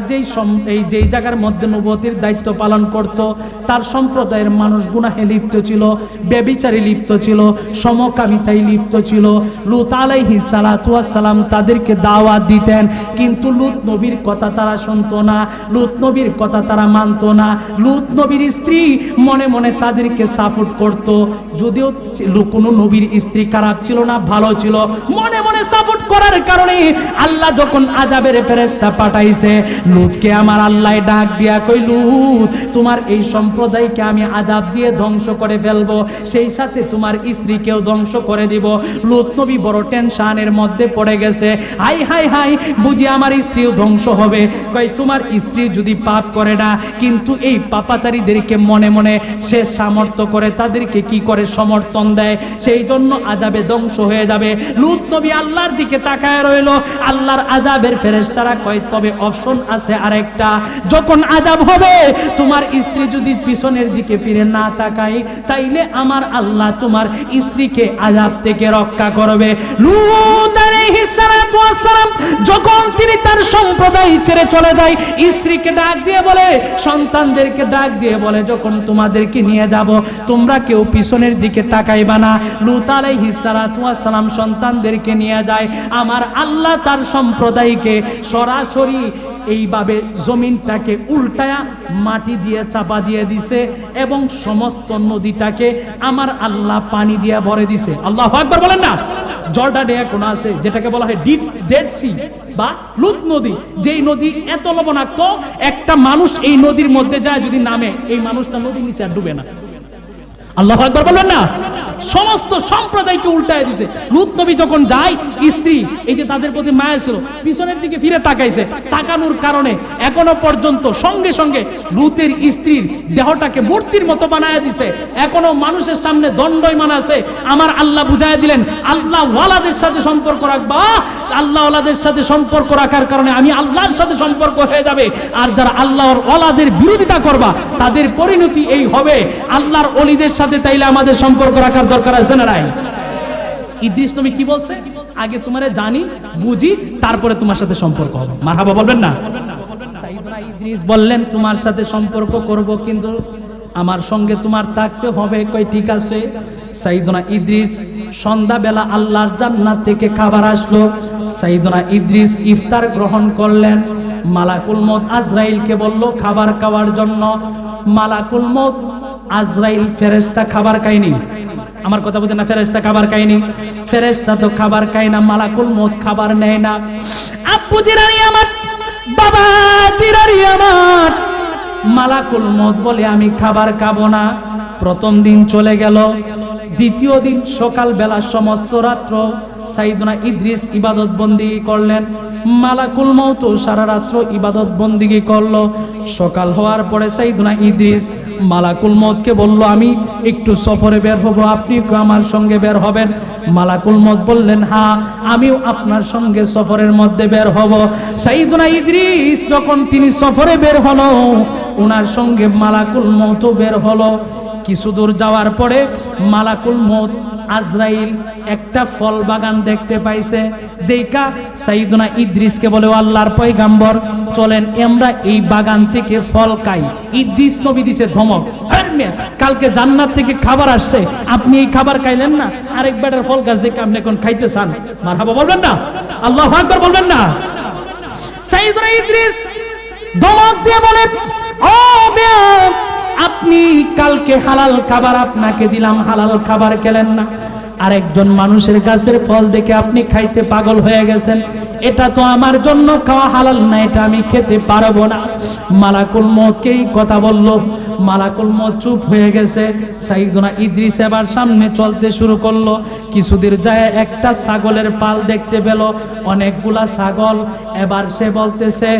Speaker 1: যেই জায়গার মধ্যে নবুয়তের দায়িত্ব পালন করত, তার সম্প্রদায়ের মানুষ গুনাহে লিপ্ত ছিল, ব্যভিচারে লিপ্ত ছিল, সমকামিতায় লিপ্ত ছিল। লূত আলাইহিস সালাতু ওয়াস সালাম তাদেরকে দাওয়াত দিতেন, কিন্তু লূত নবীর কথা তারা শুনতো না, লূত নবীর কথা তারা মানতো না। লূত নবীর স্ত্রী মনে মনে তাদেরকে সাপোর্ট করত, যদিও কোনো নবীর স্ত্রী খারাপ ছিল না, ভালো ছিল, মনে মনে সাপোর্ট করার কারণে আল্লাহ যখন আযাবের ফেরেশতা পাঠাইছে, লূতকে আমার আল্লাহ ডাক দিয়া কই, লূত তোমার এই সম্প্রদায়কে আমি আযাব দিয়ে ধ্বংস করে ফেলবো, সেই সাথে তোমার স্ত্রীকেও ধ্বংস করে দিব। লূত নবী বড় টেনশনের মধ্যে পড়ে গেছে, হাই হাই হাই বুঝি আমার স্ত্রীও ধ্বংস হবে। কই তোমার স্ত্রী যদি পাপ করে না, কিন্তু এই পাপাচারীদেরকে মনে মনে সে সামর্থ্য করে, তাদেরকে কি করে সমর্থন দেয়, সেই জন্য আযাবে ধ্বংস হয়ে যাবে। লূত নবী আল্লাহর দিকে তাকায় রইল। আল্লাহর আযাবের ফেরেশতারা কয় তবে অপশন আছে আরেকটা, যখন আযাব হবে তোমার স্ত্রী যদি পিছনের দিকে ফিরে না তাকায়, তাইলে আমার আল্লাহ তোমার স্ত্রীকে আযাব থেকে রক্ষা করবে। লূত আলাইহিস সালাতু ওয়াস সালাম যখন তিনি তার সম্প্রদায় ছেড়ে চলে যায়, স্ত্রীকে ডাক দিয়ে বলে, সন্তানদেরকে ডাক দিয়ে বলে, যখন তোমাদেরকে নিয়ে যাব তোমরা কেউ পিছনের দিকে তাকাইবা না। লূত আলাইহিস সালাতু ওয়াস সালাম সন্তানদেরকে নিয়ে যায়। আমার আল্লাহ তার সম্প্রদায়কে সরাসরি এইভাবে জমিনটাকে উল্টায়া মাটি দিয়ে চাপা দিয়ে দিছে এবং সমস্ত নদীটাকে আমার আল্লাহ পানি দিয়ে ভরে দিছে। আল্লাহু আকবার বলেন না? জর্ডানে এখন আছে যেটাকে বলা হয় ডেড সি বা লুত নদী, যেই নদী এত লবণাক্ত একটা মানুষ এই নদীর মধ্যে যায় যদি নামে, এই মানুষটা নদীর নিচে আর ডুবে না। আল্লাহু আকবার বলবেন না? সমস্ত সম্প্রদায়কে উল্টায় দিছে। লূত নবী যখন যায়, স্ত্রী এই যে তাদের প্রতি মায়া ছিল, পিছনের দিকে ফিরে তাকাইছে, তাকানোর কারণে এখনো পর্যন্ত সঙ্গে সঙ্গে লূতের স্ত্রীর দেহটাকে মূর্তির মতো বানায় দিছে, এখনো মানুষের সামনে দণ্ডায়মান আছে। আমার আল্লাহ বুঝায় দিলেন, আল্লাহ ওয়ালাদের সাথে সম্পর্ক রাখবা, আল্লাহ ওয়ালাদের সাথে সম্পর্ক রাখার কারণে আমি আল্লাহর সাথে সম্পর্ক হয়ে যাবে। আর যারা আল্লাহর ওয়ালাদের বিরোধিতা করবা তাদের পরিণতি এই হবে। আল্লাহর ওলিদের সাথে তাইলে আমাদের সম্পর্ক রাখার দরকার আছে না নাই? ইদ্রিস নবী কি বলছে? আগে তোমারে জানি বুঝি, তারপরে তোমার সাথে সম্পর্ক হবে। মারহাবা বলবেন না? সাইয়েদনা ইদ্রিস বললেন তোমার সাথে সম্পর্ক করব, কিন্তু আমার সঙ্গে তোমার থাকতে হবে। কই ঠিক আছে। সাইয়েদনা ইদ্রিস সন্ধ্যাবেলা আল্লাহর জান্নাত থেকে খাবার আসলো। সাইয়েদনা ইদ্রিস ইফতার গ্রহণ করলেন। মালাকুল মউত আজরাইলকে বলল খাবার খাওয়ার জন্য। মালাকুল মউত আজরাইল ফেরেশতা খাবার খায়নি। আমার কথা বুঝেন না? ফেরেশতা খাবার খায়নি। ফেরেশতা তো খাবার খায় না, মালাকুল মউত খাবার নেয় না। আব্বু জিরানি আমার, বাবা জিরানি আমার, মালাকুল মউত বলে আমি খাবার খাবো না। প্রথম দিন চলে গেল, দ্বিতীয় দিন সকালবেলা সমস্ত রাত্র সাইয়েদনা ইদ্রিস ইবাদত বন্দিগি করলেন। মালাকুল মউত সারা রাত্র ইবাদত বন্দিগি করলো। সকাল হওয়ার পরে সাইয়েদনা ইদ্রিস মালাকুল মউতকে বলল আমি একটু সফরে বের হব, আপনি আমার সঙ্গে বের হবেন? মালাকুল মউত বললেন হ্যাঁ, আমিও আপনার সঙ্গে সফরের মধ্যে বের হব। সাইয়েদনা ইদ্রিস যখন তিনি সফরে বের হলো, ওনার সঙ্গে মালাকুল মউত বের হলো। কিছু দূর যাওয়ার পরে মালাকুল মউত আজরাইল একটা ফল বাগান দেখতে পাইছে, দেখা সাইয়েদনা ইদ্রিসকে বলে, ও আল্লাহর পয়গাম্বর চলেন আমরা এই বাগান থেকে ফল খাই। ইদ্রিস নবী দিছে ধমক, কালকে জান্নাত থেকে খাবার আসছে, আপনি এই খাবার খাইলেন না, আরেক বেটার ফল গাছ দেখে আপনি এখন খাইতে চান? মারহাবা বলবেন না? আল্লাহু আকবার বলবেন না? সাইয়েদনা ইদ্রিস ধমক দিয়ে বলে, ও মিয়া, আপনি কালকে হালাল খাবার আপনাকে দিলাম, হালাল খাবার খেলেন না, আরেকজন মানুষের গাছের ফল দেখে আপনি খাইতে পাগল হয়ে গেছেন, এটা তো আমার জন্য খাওয়া হালাল না, এটা আমি খেতে পারবো না। মালাকুল মউতকে এই কথা বলল, মালাকুল মউত চুপ হয়ে গেছে। সাইয়েদনা ইদ্রিস এবার সামনে চলতে শুরু করলো। কিছুদূর যায় একটা ছাগলের পাল দেখতে পেল, অনেকগুলা ছাগল। এবার সে বলতেছে,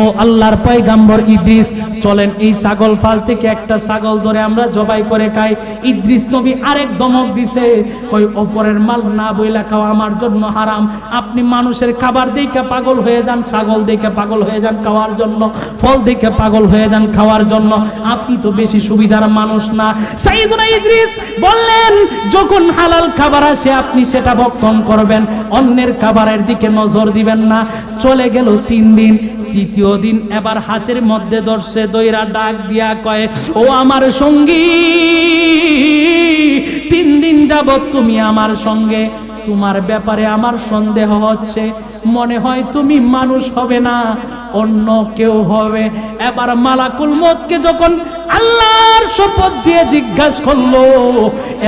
Speaker 1: ও আল্লাহর পয়গাম্বর ইদ্রিস, চলেন এই ছাগল পাল থেকে একটা ছাগল ধরে আমরা জবাই করে খাই। ইদ্রিস নবী আরেক ধমক দিছে, কই ওপরের মাল না বইলা খাওয়া আমার জন্য হারাম। আপনি মানুষের খাবার দেখে পাগল হয়ে যান, ছাগল দেখে পাগল হয়ে যান খাওয়ার জন্য, ফল দেখে পাগল হয়ে যান খাওয়ার জন্য, আপনি তো বেশি সুবিধার মানুষ না। সাইয়েদনা ইদ্রিস বললেন, যখন হালাল খাবার আসে আপনি সেটা ভক্ষণ করবেন, অন্যের খাবারের দিকে নজর দিবেন না। চলে গেল 3 দিন। তৃতীয় দিন এবার হাতের মধ্যে ধরছে, দইরা ডাক দিয়া কয়, ও আমার সঙ্গী, 3 দিন যাবত তুমি আমার সঙ্গে, তোমার ব্যাপারে আমার সন্দেহ হচ্ছে, মনে হয় তুমি মানুষ হবে না, অন্য কেউ হবে। এবার মালাকুল মউতকে যখন আল্লাহর শপথ দিয়ে জিজ্ঞাসা করলো,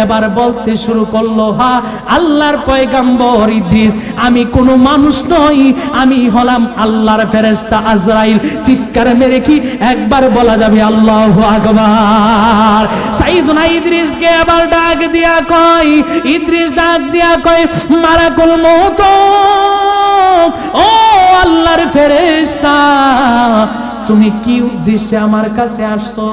Speaker 1: এবার বলতে শুরু করলো, হ্যাঁ আল্লাহর পয়গাম্বর ইদ্রিস, আমি কোনো মানুষ নই, আমি হলাম আল্লাহর ফেরেশতা আজরাইল। চিৎকার মেরে কি একবার বলা যাবে আল্লাহু আকবার? সাইয়েদনা ইদ্রিসকে আবার ডাক দিয়া কয়, ইদ্রিস ডাক দিয়া কয়, মালাকুল মউত, ও আল্লাহর ফেরেশতা, তুমি কি উদ্দেশ্যে আমার কাছে আসছো?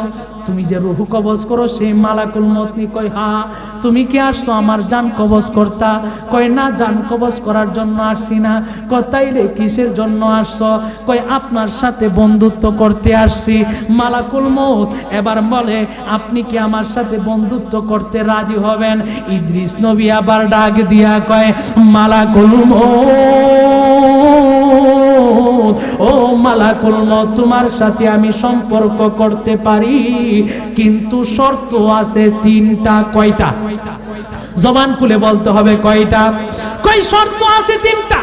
Speaker 1: তুমি যে রূহ কবজ করো সেই মালাকুল মউত নি? কয় হ্যাঁ। তুমি কি আসছো আমার জান কবজ করতা? কয় না, জান কবজ করার জন্য আসছি না। কয় তাইলে কিসের জন্য আসছো? কয় আপনার সাথে বন্ধুত্ব করতে আসছি। মালাকুল মউত এবার বলে, আপনি কি আমার সাথে বন্ধুত্ব করতে রাজি হবেন? ইদ্রিস নবী আবার ডাক দিয়া কয়, মালাকুল মউত, ও মালাকুল মউত, তোমার সাথে আমি সম্পর্ক করতে পারি, কিন্তু শর্ত আছে 3টা। কয়টা? জবান খুলে বলতে হবে কয়টা? কয় শর্ত আছে 3টা।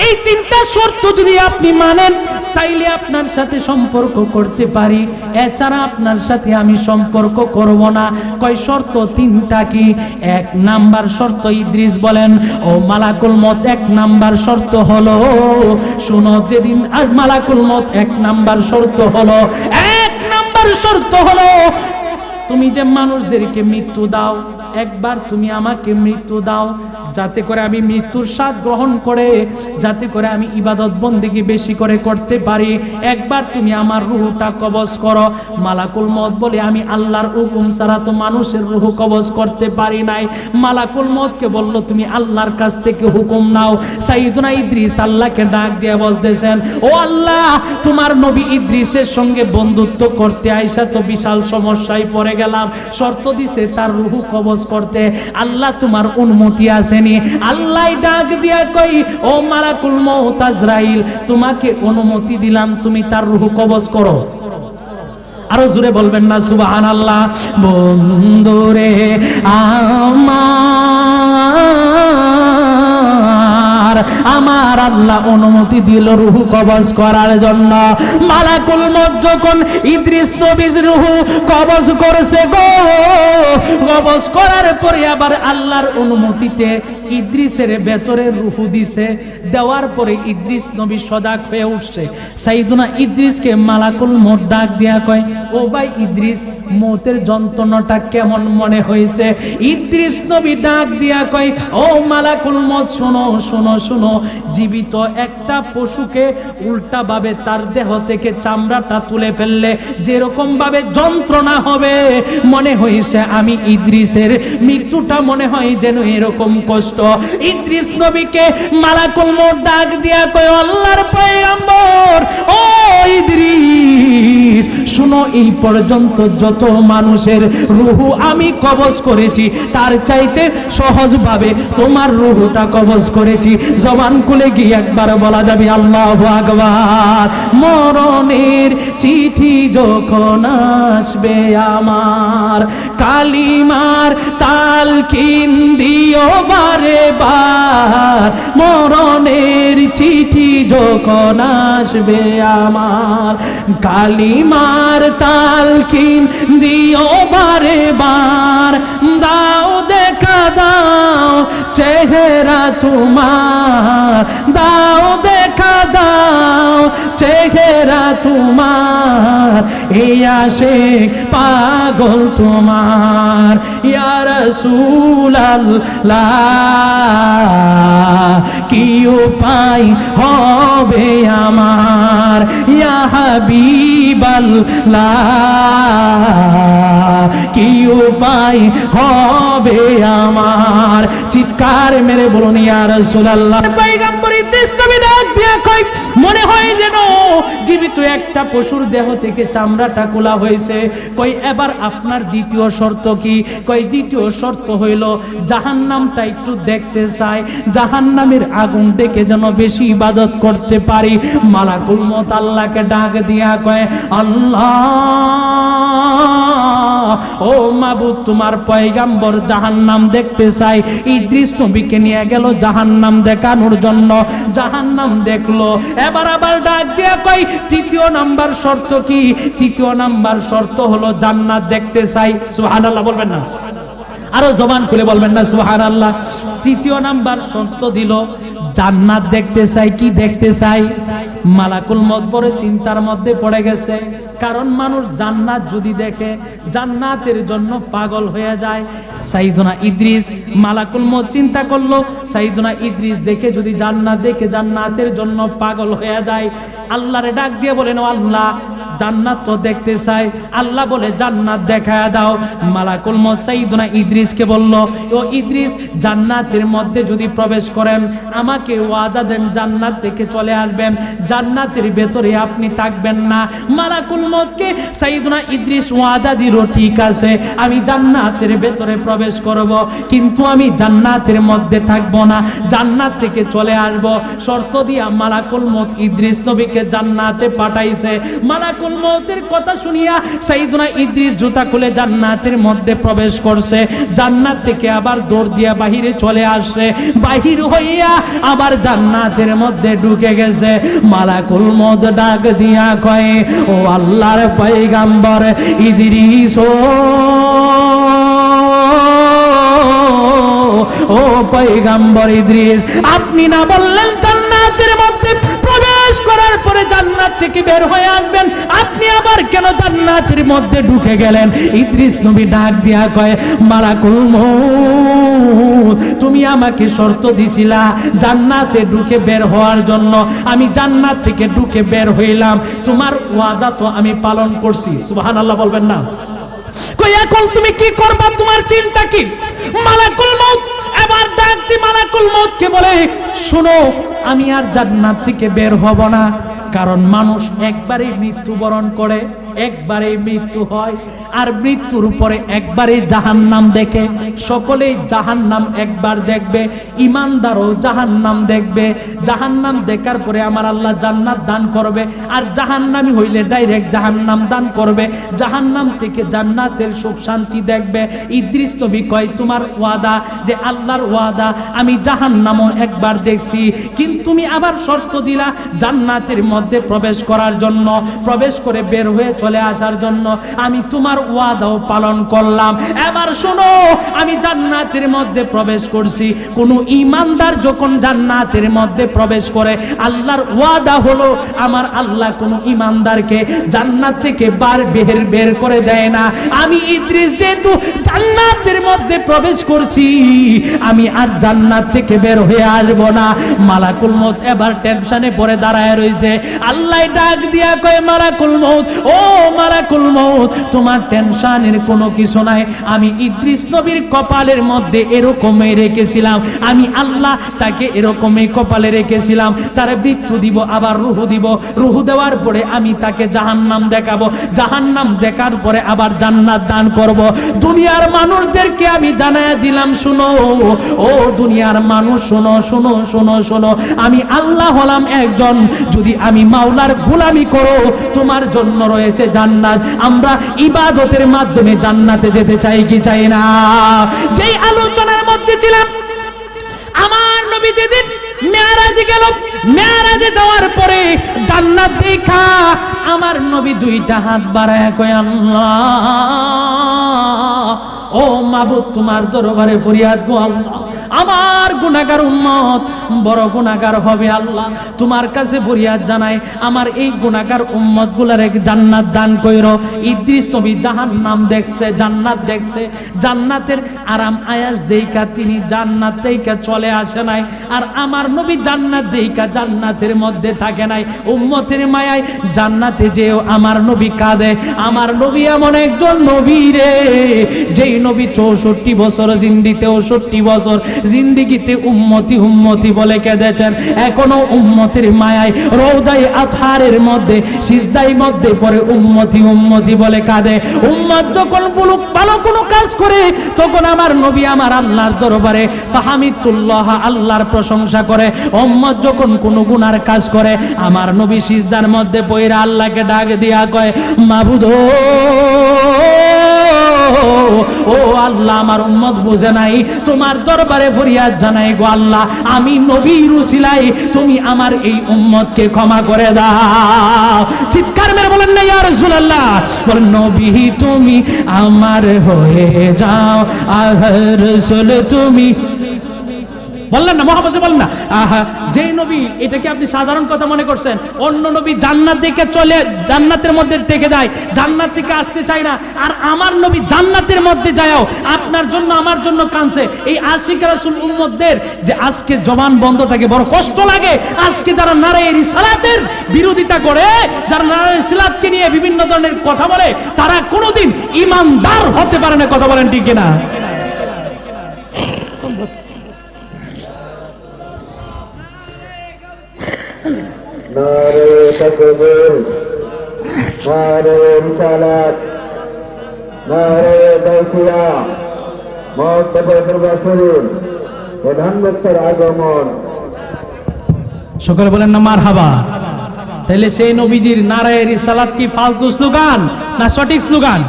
Speaker 1: এই 3টা শর্ত যদি আপনি মানেন তাইলে আপনার সাথে সম্পর্ক করতে পারি, এছাড়া আপনার সাথে আমি সম্পর্ক করব না। কয় শর্ত 3টা কি? 1 নাম্বার শর্ত, ইদ্রিস বলেন, ও মালাকুল মউত, 1 নাম্বার শর্ত হলো, শুনো, যেদিন আর মালাকুল মউত 1 নাম্বার শর্ত হলো, 1 নাম্বার শর্ত হলো, তুমি যে মানুষদেরকে মৃত্যু দাও, একবার তুমি আমাকে মৃত্যু দাও, যাতে করে আমি মৃত্যুর স্বাদ গ্রহণ করে, যাতে করে আমি ইবাদত বন্দেগী বেশি করে করতে পারি। একবার তুমি আমার রূহটা কবজ করো। মালাকুল মউত বলে, আমি আল্লাহর হুকুম ছাড়া তো মানুষের রূহ কবজ করতে পারি নাই। মালাকুল মউতকে বলল, তুমি আল্লাহর কাছ থেকে হুকুম নাও। সাইয়েদনা ইদ্রিস আল্লাহকে ডাক দিয়ে বলতেছেন, ও আল্লাহ, তোমার নবী ইদ্রিসের সঙ্গে বন্ধুত্ব করতে আইসা তো বিশাল সমস্যায় পড়ে গেলাম, শর্ত দিছে তার রূহ কবজ করতে, আল্লাহ তোমার অনুমতি আছে? আল্লাহ ডাক দিয়া কই, ও মালাকুল মউত আজরাইল, তোমাকে অনুমতি দিলাম, তুমি তার রূহ কবজ করো। আরো জোরে বলবেন না সুবহানাল্লাহ? বন্ধুরে আমার আল্লাহ অনুমতি দিল রূহ কবজ করার জন্য। মালাকুল মউত যখন ইদ্রিস নবীর রূহ কবজ করেছে গো, কবজ করার পরে আবার আল্লাহর অনুমতিতে ইদ্রিসের ভেতরে রূহ দিছে। দেওয়ার পরে ইদ্রিস নবী সজাগ হয়ে উঠছে। সাইয়েদনা ইদ্রিসকে মালাকুল মউত ডাক দিয়া কয়, ও ভাই ইদ্রিস, মউতের যন্ত্রণাটা কেমন মনে হয়েছে? ইদ্রিস নবী ডাক দিয়া কয়, ও মালাকুল মউত, শোনো শোনো শোনো, জীবিত একটা পশুকে উল্টা ভাবে তার দেহ থেকে চামড়াটা তুলে ফেললে যেরকম ভাবে যন্ত্রণা হবে, মনে হয়েছে আমি ইদ্রিসের মৃত্যুটা মনে হয় যেন এরকম কষ্ট। ইদ্রিস নবীকে মালাকুল মউত ডাক দিয়া কয়, আল্লাহর পয়গম্বর, ও ইদ্রিস, শুনো, এই পর্যন্ত যত মানুষের রূহ আমি কবজ করেছি তার চাইতে সহজভাবে তোমার রূহটা কবজ করেছি। জবান খুলে গিয়ে একবার বলা যাবে আল্লাহু আকবার। মরণের চিঠি যখন আসবে আমার, কালিমার তালকিন দিও বারে বার। মরণের চিঠি যখন আসবে আমার, কালিমার তালকিন দিও বারে বার। দাও দেখা দাও চেহারা তোমার, দাও দেখা দাও চেহারা তোমার, এই আশিক পাগল তোমার। ইয়া রাসূলুল্লাহ কি উপায় হবে আমার, ইয়া হাবিবাল্লাহ কি উপায় হবে আমার। চিৎকার মেরে বলুন ইয়া রাসূলুল্লাহ। পয়গম্বর ইদ্রিস নবী ডাক দিয়া কয়, মনে হয় যেন জীবিত একটা পশুর দেহ থেকে চামড়াটা খোলা হয়েছে। কই এবার আপনার দ্বিতীয় শর্ত কি? কই দ্বিতীয় শর্ত হইল জাহান্নামটা একটু দেখতে চাই, জাহান্নামের আগুন দেখে যেন বেশি ইবাদত করতে পারি। মালাকুল মউত আল্লাহকে ডাক দিয়া কয়, আল্লাহ ও মাবুদ, তোমার পয়গম্বর জাহান্নাম দেখতে চাই। ইদ্রিস নবীকে নিয়ে গেল জাহান্নাম দেখানোর জন্য, জাহান্নাম দেখলো। এবার আবার ডাক দিয়া কয়, তৃতীয় নাম্বার শর্ত কি? তৃতীয় নাম্বার শর্ত হলো জান্নাত দেখতে চাই। সুবহানাল্লাহ বলবেন না? আরো জবান খুলে বলবেন না সুবহানাল্লাহ? তৃতীয় নাম্বার শর্ত দিল জান্নাত দেখতে চাই। কি দেখতে চাই? মালাকুল মউত বড় চিন্তার মধ্যে পড়ে গেছে, কারণ মানুষ জান্নাত যদি দেখে জান্নাতের জন্য পাগল হয়ে যায়। সাইয়েদনা ইদ্রিস, মালাকুল মউত চিন্তা করলো সাইয়েদনা ইদ্রিস দেখে যদি জান্নাত দেখে জান্নাতের জন্য পাগল হয়ে যায়, আল্লাহরে ডাক দিয়ে বলেন, ও আল্লাহ জান্নাত তো দেখতে চাই। আল্লাহ বলে জান্নাত দেখায়া দাও। মালাকুল মউত সাইয়েদনা ইদ্রিসকে বলল, ও ইদ্রিস জান্নাতের মধ্যে যদি প্রবেশ করেন আমাকে ওয়াদা দেন জান্নাত থেকে চলে আসবেন, জান্নাতের ভেতরে আপনি থাকবেন না। মালাকুল মউতকে সাইয়েদনা ইদ্রিস ওয়াদা দিল, ঠিক আছে আমি জান্নাতের ভেতরে প্রবেশ করব, কিন্তু আমি জান্নাতের মধ্যে থাকব না, জান্নাত থেকে চলে আসব। শর্ত দিয়া মালাকুল মউত ইদ্রিস নবীকে জান্নাতে পাঠাইছে। মালাকুল মউতের কথা শুনিয়া সাইয়েদনা ইদ্রিস জুতা খুলে জান্নাতের মধ্যে প্রবেশ করছে, জান্নাত থেকে আবার দৌড় দিয়া বাহিরে চলে আসছে, বাহির হইয়া আবার জান্নাতের মধ্যে ঢুকে গেছে। মালাকুল মউত ডাক দিয়া কয়, ও আল্লাহর পয়গম্বর ইদ্রিস, ও পয়গম্বর ইদ্রিস, আপনি না বললেন জান্নাতের মধ্যে প্রবেশ করার পরে জান্নাত থেকে বের হয়ে আসবেন, আপনি আবার কেন জান্নাতের মধ্যে ঢুকে গেলেন? ইদ্রিস নবী ডাক দিয়া কয়, মালাকুল মউত তুমি আমাকে শর্ত দিছিলা জান্নাতে ঢুকে বের হওয়ার জন্য, আমি জান্নাত থেকে ঢুকে বের হইলাম, তোমার ওয়াদা তো আমি পালন করছি। সুবহানাল্লাহ বলবেন না? কই এখন তুমি কি করবা, তোমার চিন্তা কি? মালাকুল মউত এবার ডাকতি মালাকুল মউতকে বলে, শোনো আমি আর জান্নাত থেকে বের হব না, কারণ মানুষ একবারই মৃত্যুবরণ করে, একবারেই মৃত্যু হয়, আর মৃত্যুর উপরে একবারই জাহান্নাম দেখে। সকলেই জাহান্নাম একবার দেখবে, ইমানদারও জাহান্নাম দেখবে। জাহান্নাম দেখার পরে আমার আল্লাহ জান্নাত দান করবে, আর জাহান্নামী হইলে ডাইরেক্ট জাহান্নাম দান করবে। জাহান্নাম থেকে জান্নাতের সুখ শান্তি দেখবে। ইদ্রিস নবী কয়, তোমার ওয়াদা যে আল্লাহর ওয়াদা, আমি জাহান্নামও একবার দেখছি, কিন্তু তুমি আবার শর্ত দিলা জান্নাতের মধ্যে প্রবেশ করার জন্য, প্রবেশ করে বের হয়ে চলে আসার জন্য, আমি তোমার ওয়াদাও পালন করলাম। এবার শোনো, আমি জান্নাতের মধ্যে প্রবেশ করছি। কোন ঈমানদার যখন জান্নাতের মধ্যে প্রবেশ করে, আল্লাহর ওয়াদা হলো আমার আল্লাহ কোন ঈমানদারকে জান্নাত থেকে বের করে দেয় না। আমি ইদ্রিস যেহেতু জান্নাতের মধ্যে প্রবেশ করছি, আমি আর জান্নাত থেকে বের হয়ে আসবো না। মালাকুল মউত এবার টেনশনে পড়ে দাঁড়ায় রয়েছে। আল্লাহ ডাক দিয়া কয়, মালাকুল মউত, ও মালাকুল মউত, তোমার টেনশনের কোনো কিছু নাই। আমি ইদ্রিস নবীর কপালের মধ্যে এরকমই রেখেছিলাম, আমি আল্লাহ তাকে এরকমই কপালে রেখেছিলাম। তারে মৃত্যু দিব, আবার রুহু দিব, রুহু দেওয়ার পরে আমি তাকে জাহান্নাম দেখাবো, জাহান্নাম দেখার পরে আবার জান্নাত দান করব। দুনিয়ার মানুষদেরকে আমি জানায়া দিলাম, শুনো ও দুনিয়ার মানুষ, শোনো শোনো শোনো শোনো, আমি আল্লাহ হলাম একজন। যদি আমি মাওলার গোলামি করো, তোমার জন্য রয়েছে জান্নাত। আমরা ইবাদতের মাধ্যমে জান্নাতে যেতে চাই কি চাই না? যেই আলোচনার মধ্যে ছিলাম, আমার নবী যেদিন মেরাজে গেল, মেরাজে যাওয়ার পরে জান্নাত দেখা আমার নবী দুইটা হাত বাড়ায় কয়, আল্লাহ ও মাবুদ, তোমার দরবারে ফরিয়াদ গো আল্লাহ, আমার গুনাহগার উম্মত বড় গুনাহগার হবে আল্লাহ, তোমার কাছে ফরিয়াদ জানাই, আমার এই গুনাহগার উম্মত গুলার জান্নাত দান কইরো। ইদ্রিস নবী জাহান্নাম দেখছে, জান্নাত দেখছে, জান্নাতের আরাম আয়াস দেইকা তিনি জান্নাত দেইকা চলে আসে নাই। আর আমার নবী জান্নাত দেইকা জান্নাতের মধ্যে থাকে নাই, উম্মতের মায়ায় জান্নাতে যেও আমার নবী কাঁদে। আমার নবী এমন একজন নবী রে, যেই নবী 64 বছর জিন্দিতে, 64 বছর জিন্দিগিতে উম্মতি উম্মতি বলে কেঁদেছেন। এখনো উম্মতের মায়ায় রওজায়ে আতহারের মধ্যে সিজদায় মধ্যে পড়ে উম্মতি উম্মতি বলে কাঁদে। উম্মত যখন ভালো কোনো কাজ করে, তখন আমার নবী আমার আল্লাহর দরবারে ফাহামিদুল্লাহ, আল্লাহর প্রশংসা করে। উম্মত যখন কোনো গুনার কাজ করে, আমার নবী সিজদার মধ্যে পড়ে আল্লাহকে ডাক দিয়া কয়, মাবুদ ও আল্লাহ, আমার উম্মত বুঝে নাই, তোমার দরবারে ফরিয়াদ জানাই গো আল্লাহ, আমি নবীর উসিলায় তুমি আমার এই উম্মতকে ক্ষমা করে দাও। চিৎকার মেরে বলেন না ইয়া রাসূলুল্লাহ, বলেন নবী তুমি আমার হয়ে যাও, আহ রাসূল তুমি, বললেন না মুহাম্মদ, বললেন না আহা, যে নবী, এটা কি আপনি সাধারণ কথা মনে করছেন? অন্য নবী জান্নাত থেকে চলে জান্নাতের মধ্যে থেকে যায়, জান্নাত থেকে আসতে চায় না, আর আমার নবী জান্নাতের মধ্যে যায়ও আপনার জন্য আমার জন্য কাঁদছে। এই আশিক রাসূল উম্মতদের যে আজকে জবান বন্ধ থাকে, বড় কষ্ট লাগে। আজকে যারা নারায়ে রিসালাতের বিরোধিতা করে, যারা নারায়ে রিসালাতকে নিয়ে বিভিন্ন ধরনের কথা বলে, তারা কোনোদিন ঈমানদার হতে পারে না। কথা বলেন ঠিক কিনা?
Speaker 2: নারে তাকবীর, নারে রিসালাত, নারে গাউসিয়া, মুত্তাফিকুর রাসূল, প্রধান বক্তার আগমন।
Speaker 1: সকলে বলেন না মারহাবা। তাহলে সেই নবীজির নারায়ে রিসালাত কি ফালতু স্লোগান না সঠিক স্লোগান?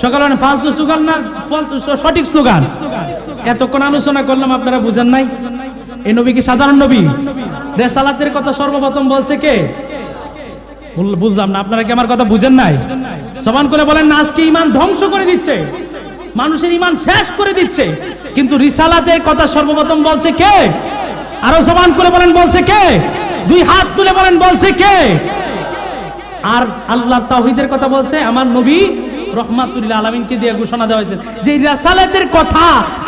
Speaker 1: সকলে বলেন ফালতু স্লোগান না সঠিক স্লোগান? এতক্ষণ আলোচনা করলাম, আপনারা বুঝেন নাই? এই নবী কি সাধারণ নবী? রিসালাতের কথা সর্বপ্রথম বলছে কে? বুঝলাম না, আপনারা কি আমার কথা বুঝেন নাই? জবান করে বলেন না, আজকে ঈমান ধ্বংস করে দিচ্ছে, মানুষের ঈমান শেষ করে দিচ্ছে, কিন্তু রিসালাতের কথা সর্বপ্রথম বলছে কে? আরো জবান করে বলেন বলছে কে? দুই হাত তুলে বলেন বলছে কে? আর আল্লাহ তাওহীদের কথা বলছে আমার নবী রহমাতুল আলামিনকে দিয়ে ঘোষণা দেওয়া হয়েছে। যে রিসালাতের কথা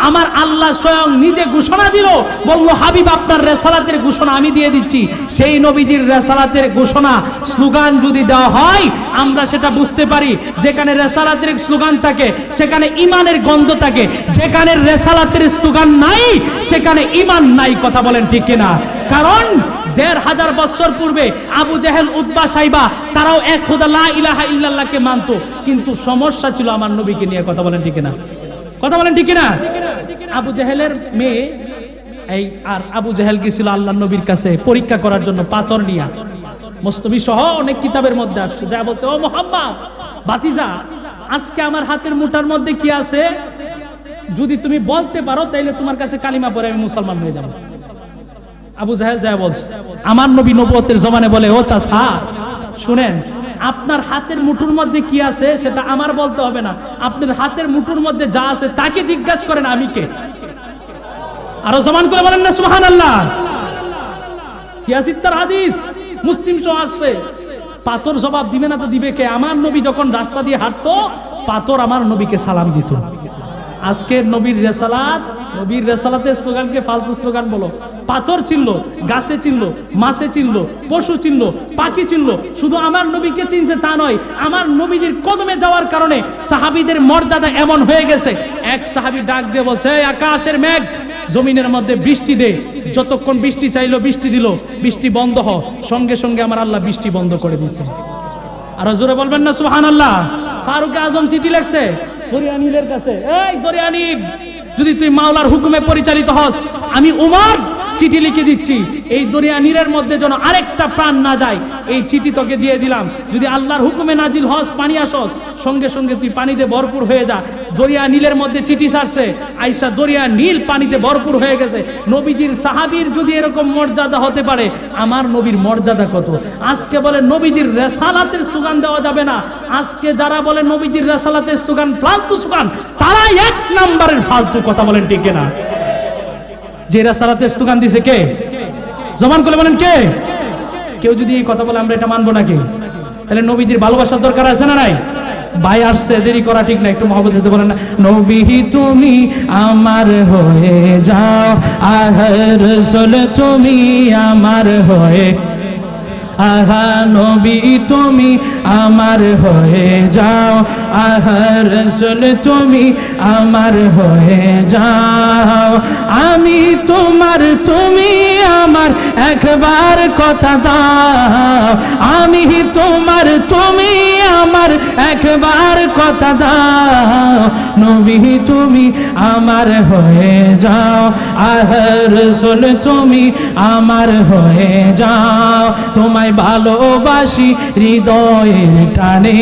Speaker 1: আমার আল্লাহ স্বয়ং নিজে ঘোষণা দিল, বলল হাবিব আপনার রিসালাতের ঘোষণা আমি দিয়ে দিচ্ছি। সেই নবীজির রিসালাতের ঘোষণা স্লোগান যদি দেওয়া হয়, আমরা সেটা বুঝতে পারি। যেখানে রিসালাতের স্লোগান থাকে সেখানে ঈমানের গন্ধ থাকে, যেখানে রিসালাতের স্লোগান নাই সেখানে ঈমান নাই। কথা বলেন ঠিক কিনা? কারণ ১৫০০ বছর পূর্বে আবু জেহেল, উতবা, সাইবা তারাও এক খোদা লা ইলাহা ইল্লাল্লাহকে মানতো, কিন্তু সমস্যা ছিল আমার নবীকে নিয়ে। কথা বলেন ঠিক কিনা? কথা বলেন ঠিক কিনা? আবু জেহেলের মেয়ে এই, আর আবু জেহেল গিয়েছিল আল্লাহর নবীর কাছে পরীক্ষা করার জন্য পাথর নিয়ে, মুস্তবি সহ অনেক কিতাবের মধ্যে আসছে, যা বলছে ও মুহাম্মদ ভাতিজা, আজকে আমার হাতের মুঠার মধ্যে কি আছে, যদি তুমি বলতে পারো তাইলে তোমার কাছে কালিমা পড়ে আমি মুসলমান হয়ে যাব। আবু জাহেল যায় বলছে, আমার নবী নবুয়তের জমানে বলে, ও চাচা শুনেন, আপনার হাতের মুঠোর মধ্যে কি আছে সেটা আমার বলতে হবে না, আপনার হাতের মুঠোর মধ্যে যা আছে তাকে জিজ্ঞাসা করেন আমি কে। আরো জমান করে বলেন না সুবহানাল্লাহ। সিয়াসিত্তার হাদিস মুসলিম সহ আসছে, পাথর জবাব দিবে না তো দিবে কে? আমার নবী যখন রাস্তা দিয়ে হাঁটতো, পাথর আমার নবীকে সালাম দিত। আজকের নবীর রেসালাত, নবীর রেসালাতের স্লোগানকে ফালতু স্লোগান বলো। পাথর চিনল, গাছে চিনল, মাছে চিনল, পশু চিনল, পাখি চিনল। শুধু আমার নবীকে চিনছে তা নয়, আমার নবীজির কদমে যাওয়ার কারণে সাহাবীদের মর্যাদা এমন হয়ে গেছে। এক সাহাবী ডাক দিয়ে বলছে, এই আকাশের মেঘ জমিনের মধ্যে বৃষ্টি দে। যতক্ষণ বৃষ্টি চাইলো বৃষ্টি দিল, বৃষ্টি বন্ধ হ, সঙ্গে সঙ্গে আমার আল্লাহ বৃষ্টি বন্ধ করে দিয়েছে। আর জোরে বলবেন না সুবহানাল্লাহ। ফারুক আজম চিঠি লিখছে দরিয়া নীলের কাছে, এই দরিয়া নীল, যদি তুই মাওলার হুকুমে পরিচালিত হস, আমি উমর চিঠি লিখে দিচ্ছি, এই দরিয়া নীলের মধ্যে যেন আরেকটা প্রাণ না যায়, এই চিঠি তোকে দিয়ে দিলাম। যদি আল্লাহর হুকুমে নাজিল হস, পানি আসস, সঙ্গে সঙ্গে তুই পানিতে ভরপুর হয়ে যা। দরিয়া নীলের মধ্যে চিঠি ছাড়ছে, আইসা দরিয়া নীল পানিতে ভরপুর হয়ে গেছে। নবীজির সাহাবীর যদি এরকম মর্যাদা হতে পারে, আমার নবীর মর্যাদা কত। আজকে বলে নবীজির রেসালাতের সুগান দেওয়া যাবে না। আজকে যারা বলে নবীজির রেসালাতের সুগান ফালতু সুগান, তারা এক নাম্বারের ফালতু। কথা বলেন ঠিক না? যে রেসালাতের সুগান দিছে কে? জবান করে বলেন কে? কেউ যদি এই কথা বলে আমরা এটা মানবো নাকি? তাহলে নবীজির ভালোবাসার দরকার আছে না নাই? ভাই আসছে, দেরি করা ঠিক না, একটু মহব্বত দিতে বলেন না। নবী তুমি আমার হয়ে যাও, আহা রাসূল তুমি আমার হয়ে, আহা নবী তুমি আমার হয়ে যাও, আহা রাসূল তুমি আমার হয়ে যাও। আমি তোমার, তুমি আমার, একবার কথা দাও। আমি তোমার, তুমি আমার, একবার কথা দাও। নবী তুমি আমার হয়ে যাও, আহা রাসূল তুমি আমার হয়ে যাও। তোমায় ভালোবাসি হৃদয়ের টানে,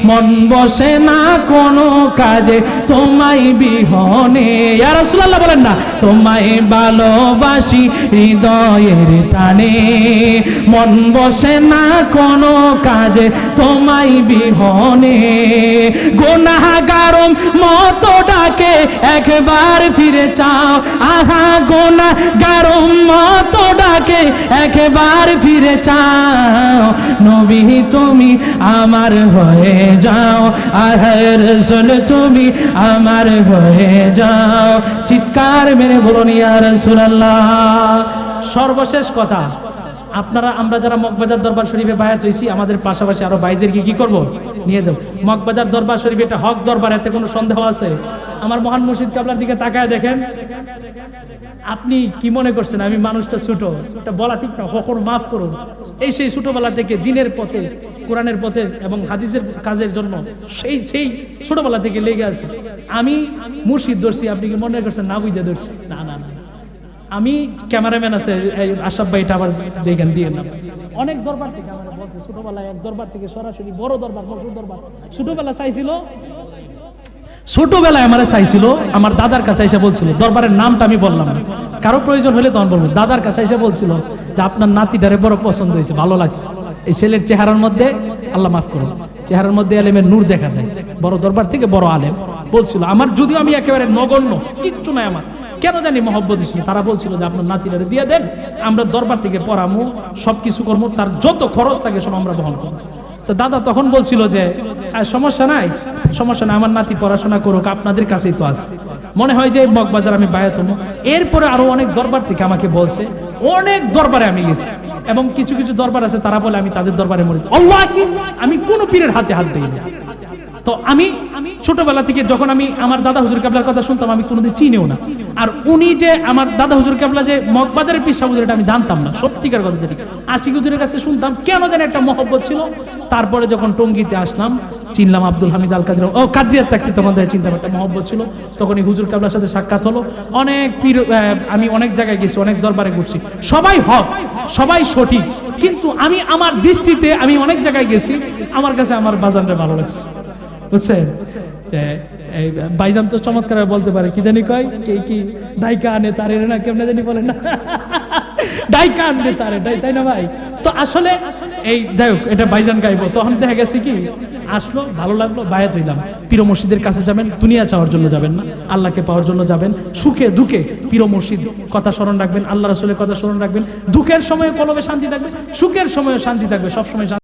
Speaker 1: মন বসে না কোনো কাজে তোমায় বিহনে। ইয়া রাসূলুল্লাহ বলেন না, তোমায় ভালোবাসি হৃদয়ের টানে, মন বসে না কোনো কাজে তোমায় বিহনে। গুনাহগার মতো ডাকে একবার ফিরে চাও, আহা গুনাহগার মতো ডাকে একবার ফিরে চাও। নবী তুমি আমার হয়ে যাও, আহা রাসূল তুমি আমার হয়ে যাও। চিৎকার মেরে বলুন ইয়া রাসূলুল্লাহ। সর্বশেষ কথা, আপনারা আমরা যারা মগবাজার দরবার শরীফে বায়াত হইছি, আমাদের পাশাপাশি আরো ভাইদেরকে কি করব? নিয়ে যাব। মগবাজার দরবার শরীফ এটা হক দরবার, এতে কোনো সন্দেহ আছে? আমার মহান মুর্শিদ কিবলার দিকে তাকায় দেখেন। আপনি কি মনে করছেন আমি মানুষটা ছোট? এটা বলা ঠিক না, কখনো মাফ করুন। এই সেই ছোটবেলা থেকে দিনের পথে, কোরআনের পথে এবং হাদিসের কাজের জন্য সেই ছোটবেলা থেকে লেগে আছে। আমি মুর্শিদ ধরছি, আপনি কি মনে করছেন না বুঝে ধরছি? না না না, আমি ক্যামেরাম্যান আছে আশরাফ ভাই, এটা আবার দেখেন দিয়ে না। অনেক দরবার থেকে আমরা বলছি, ছোটবেলায় এক দরবার থেকে সরাসরি বড় দরবার, মশহুর দরবার। ছোটবেলা চাইছিল, ছোটবেলায় আমার চাইছিল, আমার দাদার কাছে এসে বলছিল, দরবারের নামটা আমি বললাম না, কারো প্রয়োজন হলে তখন বলবো। দাদার কাছে এসে বলছিল যে আপনার নাতিটারে বড় পছন্দ হয়েছে, ভালো লাগছে। এই ছেলের চেহারার মধ্যে, আল্লাহ মাফ করুন, চেহারার মধ্যে আলেমের নূর দেখা যায়। বড় দরবার থেকে বড় আলেম বলছিল আমার, যদিও আমি একেবারে নগণ্য, কিচ্ছু নাই আমার, কেন জানি মহব্বত ছিল। তারা বলছিল যে আপনার নাতিটারে দিয়ে দেন, আমরা দরবার থেকে পড়ামু, সবকিছু করবো, তার যত খরচ থাকে সব আমরা বহন করবো। তো দাদা তখন বলছিল যে সমস্যা নাই, সমস্যা নাই, আমার নাতি পড়াশোনা করুক, আপনাদের কাছেই তো আছে। মনে হয় যে মগবাজার আমি বায়াত হবো। এরপরে আরো অনেক দরবার থেকে আমাকে বলছে, অনেক দরবারে আমি গেছি, এবং কিছু কিছু দরবার আছে তারা বলে আমি তাদের দরবারে মরি। আল্লাহু, আমি কোন পীরের হাতে হাত দিই না। তো আমি ছোটবেলা থেকে যখন আমি আমার দাদা হুজুর কেবলার কথা শুনতাম, আমি কোনোদিন চিনিও না। আর উনি যে আমার দাদা হুজুর কেবলা যে মগবাজারের পীর সাহেব হুজুর, এটা আমি জানতাম না, সত্যিকার কথা যেটি আশিক হুজুরের কাছে শুনতাম, কেন যেন একটা মহব্বত ছিল। তারপরে যখন টঙ্গীতে আসলাম, চিনলাম আব্দুল হামিদ আল কাদের, ও কাদরিয়ার থাকতে তখন থেকে চিন্তাম, একটা মহব্বত ছিল। তখন এই হুজুর কেবলার সাথে সাক্ষাৎ হলো। অনেক পীর, আমি অনেক জায়গায় গেছি, অনেক দরবারে ঘুরছি, সবাই হক, সবাই সঠিক, কিন্তু আমি আমার দৃষ্টিতে, আমি অনেক জায়গায় গেছি, আমার কাছে আমার বাজানটা ভালো লাগছে, বুঝছেন? ভাইজান তো চমৎকার বলতে পারে, কি জানি কয়, কে কি ডাইকা আনে তারে না, কেমনে জানি বলেন না, ডাইকা আনবে তারে, তাই না ভাই? তো আসলে এই যাই হোক, এটা ভাইজান গাইবো। তখন দেখা গেছে কি, আসলো, ভালো লাগলো, বায়াত হইলাম। পীর মুর্শিদের কাছে যাবেন, দুনিয়া চাওয়ার জন্য যাবেন না, আল্লাহকে পাওয়ার জন্য যাবেন। সুখে দুঃখে পীর মুর্শিদ কথা স্মরণ রাখবেন, আল্লাহ রাসূলের কথা স্মরণ রাখবেন। দুঃখের সময় কলবে শান্তি থাকবে, সুখের সময় শান্তি থাকবে, সবসময়।